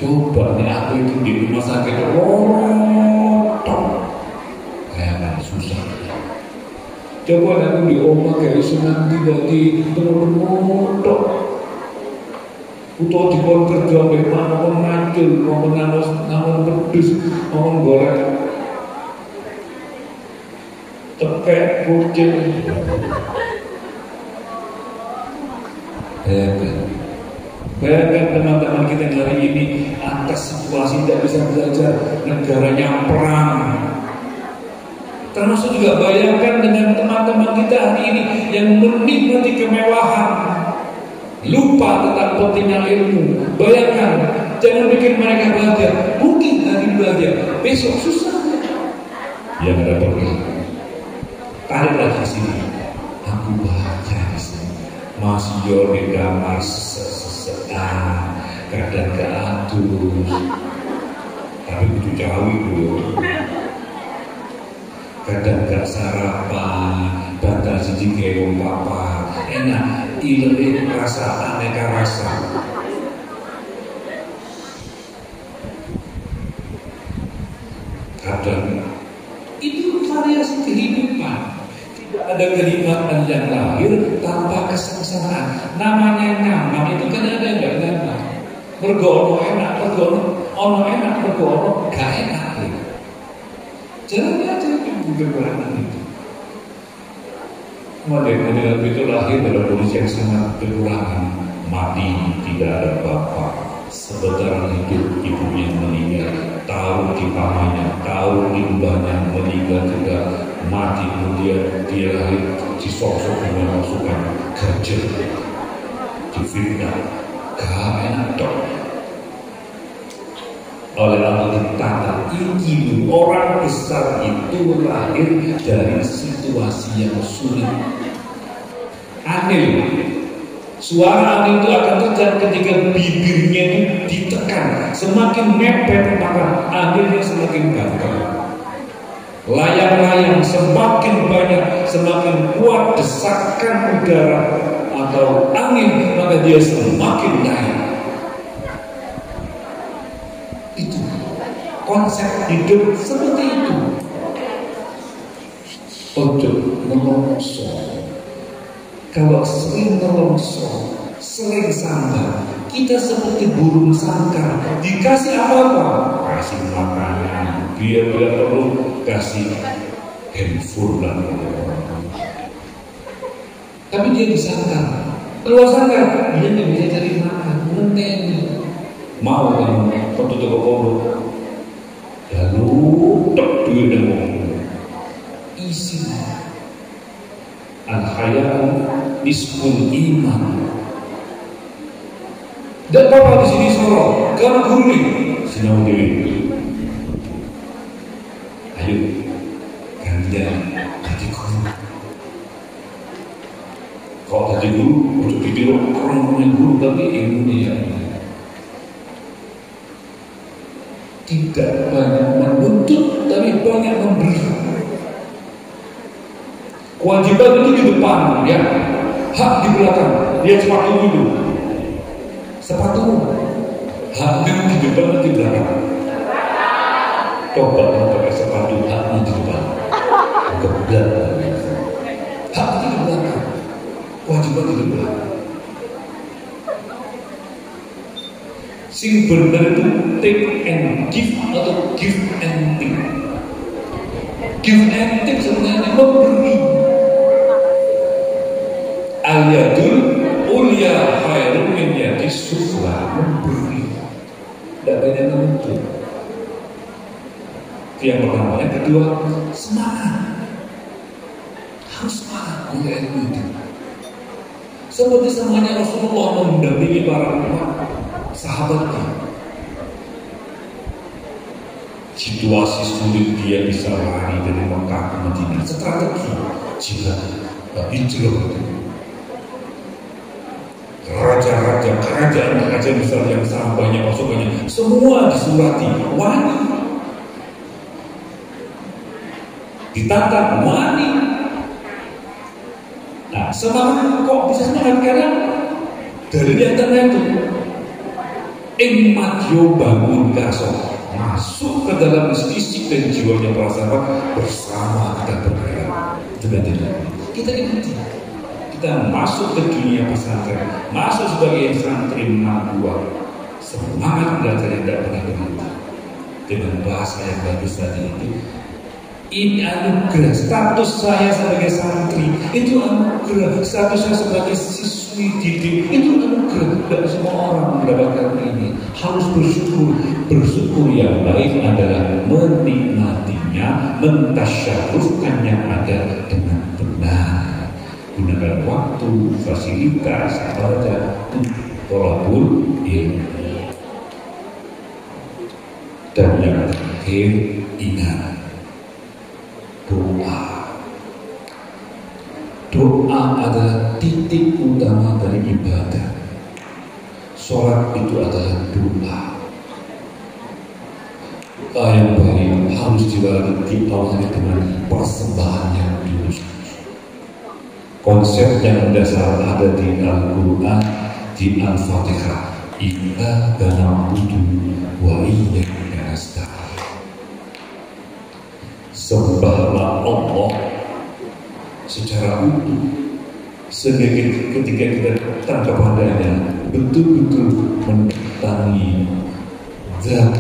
coba nih aku itu di rumah sakit rotok kayak susah. Coba aku di rumah kayak senang tidak di rotok. Utau di kon kerja memang mau ngacul, mau namun pedus, mau goreng tepek kucing. Bayangkan teman-teman kita yang hari ini atas situasi tidak bisa belajar, negaranya perang. Termasuk juga bayangkan dengan teman-teman kita hari ini yang menikmati kemewahan, lupa tentang pentingnya ilmu. Bayangkan, jangan bikin mereka belajar. Mungkin hari belajar, besok susah. Yang ada pergi, tarik lagi sini. Aku baca di sini, masih jauh di kamar. Kadang gak atur, tapi itu jauh itu. Kadang gak sarapan, bantal siji kewong papa, enak, ilmu rasa aneka rasa. Kadang itu variasi kehidupan. Tidak ada kenikmatan yang lahir tanpa kesengsaraan. Namanya nyaman itu kan ada nggak nyaman. Mergo enak, ono enak, mergo gak enak. Jalan aja kegembiraan itu. Model-model itu lahir dalam kondisi yang sangat kekurangan. Mati tidak ada bapak. Sebentar hidup ibunya meninggal. Tahu di pamannya, tahu di mbahnya meninggal juga. Mati kemudian dia lahir disosok dengan masukan gajah, difitnah, gak enak dong. Oleh Allah ditata, ini orang besar itu lahir dari situasi yang sulit. Anil, suara anil itu akan terjadi ketika bibirnya itu ditekan, semakin mepet maka anilnya semakin banyak. Layang-layang semakin banyak, semakin kuat desakan udara atau angin, maka dia semakin naik. Itu konsep hidup seperti itu. Ojo melongso. Kalau sering melongso, sering sambar, kita seperti burung sangkar. Dikasih apa-apa, kasih makanan. Dia tidak perlu kasih handphone lah. Tapi dia disangkar. Kalau sangkar, dia nggak bisa cari makan. ngenteni. Mau kamu foto toko pondok, ya lu tok duit demo isi. Al-haya'u nisful iman. Dan bapak di sini sorok, karena guru nih, sinau dewi. Ayo, gantian jadi guru. Kalau jadi guru, untuk ditiru orang punya guru tapi ilmu dia. Tidak banyak menuntut, tapi banyak memberi. Kewajiban itu di depan, ya. Hak di belakang. Lihat sepatu dulu. Sepatu. Hak di depan atau di belakang? Coba pakai sepatu haknya di depan. Geblak. Hak itu di belakang. Kewajiban di depan. Sing benar itu take and give atau give and take. Give and take sebenarnya memberi. Al-yadul ulya khairun min yadis sufla, memberi. Tidak banyak menuntut. Itu yang pertama. Yang kedua, semangat. Harus semangat untuk ilmu itu. Seperti semuanya Rasulullah mendampingi para sahabatnya. Situasi sulit dia bisa lari dari Mekah ke Madinah. Strategi jihad, hijrah. Raja-raja, kerajaan besar yang sangat banyak pasukannya, semua disurati, wani, ditantang, wani. Nah, semangat kok bisa semangat karena dari antara itu, Madyo bangun kaso, masuk ke dalam fisik dan jiwanya para sahabat bersama kita bergerak. Kita ikuti. Kita masuk ke dunia pesantren, masuk sebagai santri Madua, semangat belajar yang tidak pernah berhenti. Dengan bahasa yang bagus tadi itu, ini anugerah. Status saya sebagai santri itu anugerah. Status saya sebagai siswi didik itu anugerah. Dan semua orang mendapatkan ini harus bersyukur. Bersyukur yang baik adalah menikmatinya, mentasyarufkan yang ada dengan benar. Gunakan waktu, fasilitas, baca, tolabul ilmu. Dan yang terakhir, ingat doa. Doa adalah titik utama dari ibadah. Sholat itu adalah doa. Doa yang baik harus diawali dengan persembahan yang tulus. Konsep yang mendasar ada di Al-Quran, di Al-Fatihah. Iyyaka na'budu wa iyyaka nasta'in. Sembahlah Allah secara utuh, sehingga ketika kita datang kepadanya betul-betul mendatangi Zat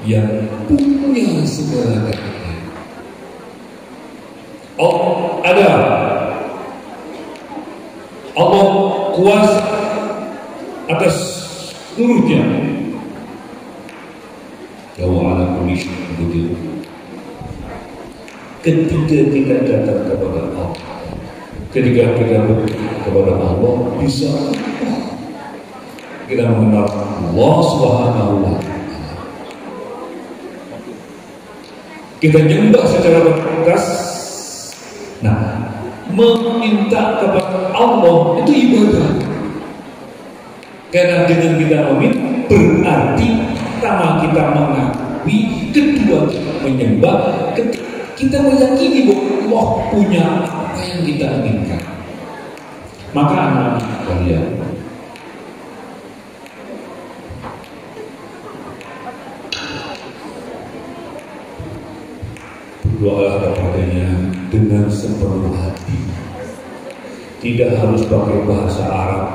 yang punya segala-galanya. Allah ada. Allah kuasa atas seluruhnya. Wa ala kulli syai'in qadir. Ketika kita datang kepada Allah, ketika kita kepada Allah, bisa kita mengenal Allah Subhanahu wa Ta'ala. Kita nyembah secara berkas. Nah, meminta kepada Allah itu ibadah. Karena dengan kita meminta berarti pertama kita mengakui, kedua kita menyembah, kita meyakini bahwa Allah punya apa yang kita inginkan. Maka anak-anak kalian, berdoa kepadanya dengan sepenuh hati. Tidak harus pakai bahasa Arab,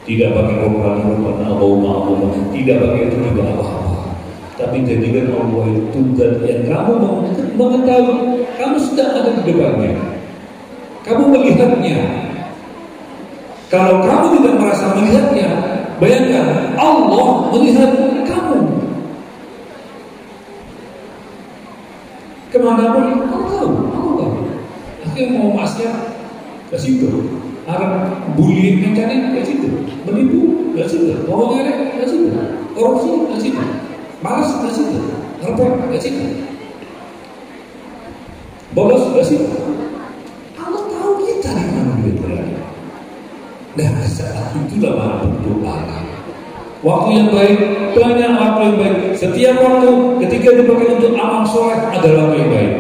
tidak pakai roman Allahumma, tidak pakai itu juga apa-apa. Tapi jadikan Allah itu zat yang kamu mengetahui, kamu sedang ada di depannya, kamu melihatnya. Kalau kamu tidak merasa melihatnya, Bayangkan Allah melihat kamu. Kemana pun Allah tahu. Akhirnya mau maksiat ke situ. Arab bullying mencari ke situ. Menipu ke situ. Mau ngerek ke situ. Korupsi ke situ. Malas ke situ. Repot ke situ. Bolos ke situ. Allah tahu kita di mana dia berada. Dan saat itulah mana berdoa. Waktu yang baik, banyak waktu yang baik. Setiap waktu ketika dipakai untuk amal soleh adalah waktu yang baik.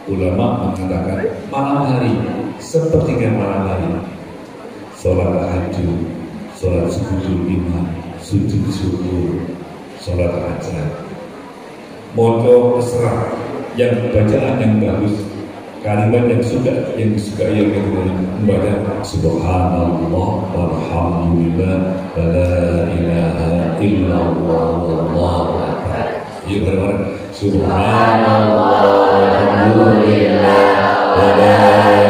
Ulama mengatakan malam hari sepertiga malam hari, sholat tahajud, sholat subuh lima, sujud syukur, sholat hajat. Mojo terserah, yang bacaan yang bagus, kalimat yang disukai yang membaca subhanallah walhamdulillah wa la ilaha illallah wallahu akbar. Yuk bareng-bareng subhanallah walhamdulillah wa la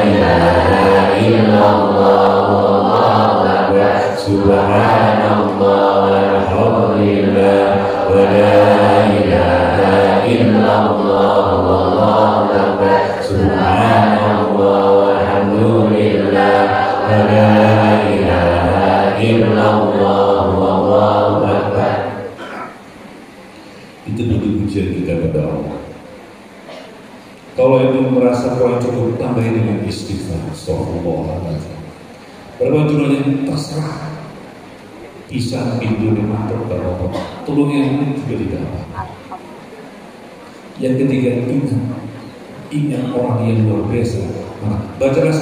ilaha illallah wallahu akbar. Subhanallah walhamdulillah wa la ilaha illallah wallahu akbar. Subhanallah walhamdulillah wa la ilaha illallah wallahu akbar. Itu bentuk pujian kita kepada Allah. Kalau itu merasa kurang cukup, tambahin dengan istighfar. Astagfirullahaladzim. Berapa jumlahnya terserah. Pisah pintu di mata berapa, tolong yang ini juga tidak apa. Yang ketiga, ingat orang yang luar biasa. Bacalah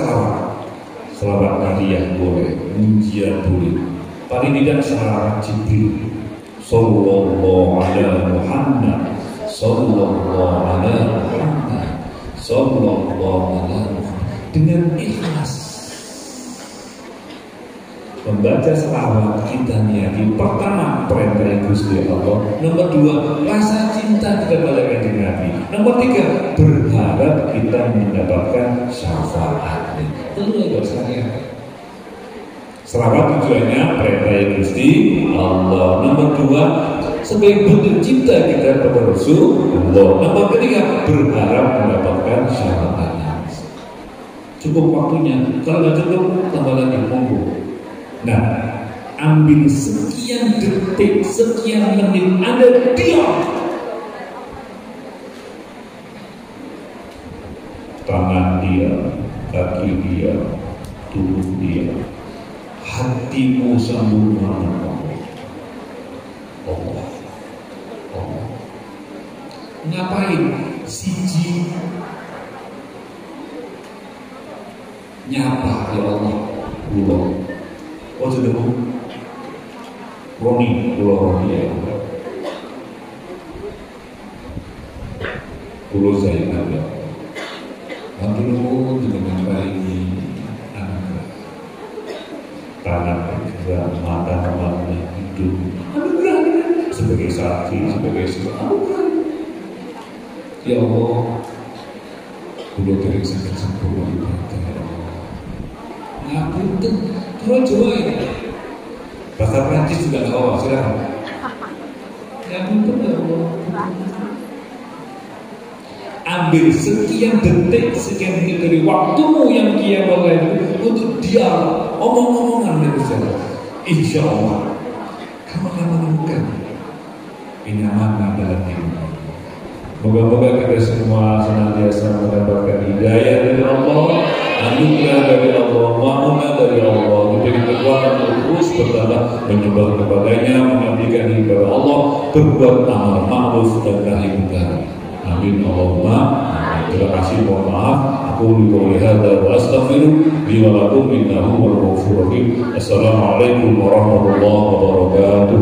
selawat nariyah boleh, mujian boleh. Paling tidak selawat Jibril. Sallallahu ala Muhammad, sallallahu ala Muhammad, sallallahu ala Muhammad. Dengan ikhlas membaca selawat, kita niati pertama perintah Gusti Allah, nomor dua rasa cinta kita pada kanjeng Nabi, nomor tiga berharap kita mendapatkan syafaatnya. Tentu itu saya. Selawat tujuannya perintah Gusti Allah. Nomor dua sebagai bentuk cinta kita kepada Rasulullah. Nomor ketiga berharap mendapatkan syafaatnya. Cukup waktunya. Kalau tidak cukup tambah lagi monggo. Nah, ambil sekian detik, sekian menit, Anda diam. Tangan dia, kaki dia, tubuh dia, hatimu sambung mana Allah. Ngapain? Siji nyapa ya Allah, Allah. Oh sudah bu, Roni, pulau Roni ya, pulau saya ada. Nanti lu dengan baik anak, tangan bergerak, mata mata hidup, sebagai saksi, sebagai seorang. Ya Allah, pulau dari sakit sempurna ibadah ya Allah. Ngapunten. Kalau Jawa ini bahasa Prancis juga nggak apa-apa, silakan. Ya mungkin ya Allah. Ambil sekian detik, sekian menit dari waktumu yang kia bagai untuk dialog, omong-omongan dengan saya. Insya Allah kamu akan menemukan kenyamanan dalam hidup. Moga-moga kita semua senantiasa mendapatkan hidayah dari Allah, anugerah dari Allah, maafkan dari Allah, diberi kekuatan untuk terus bertambah menyembah kepadanya, mengabdikan kepada Allah, berbuat amal ma'ruf dan nahi munkar. Amin Allahumma. Terima kasih, mohon maaf. Aku qouli hadza wa astaghfiru li wa lakum innahu huwal ghafurur rahim. Assalamualaikum warahmatullahi wabarakatuh.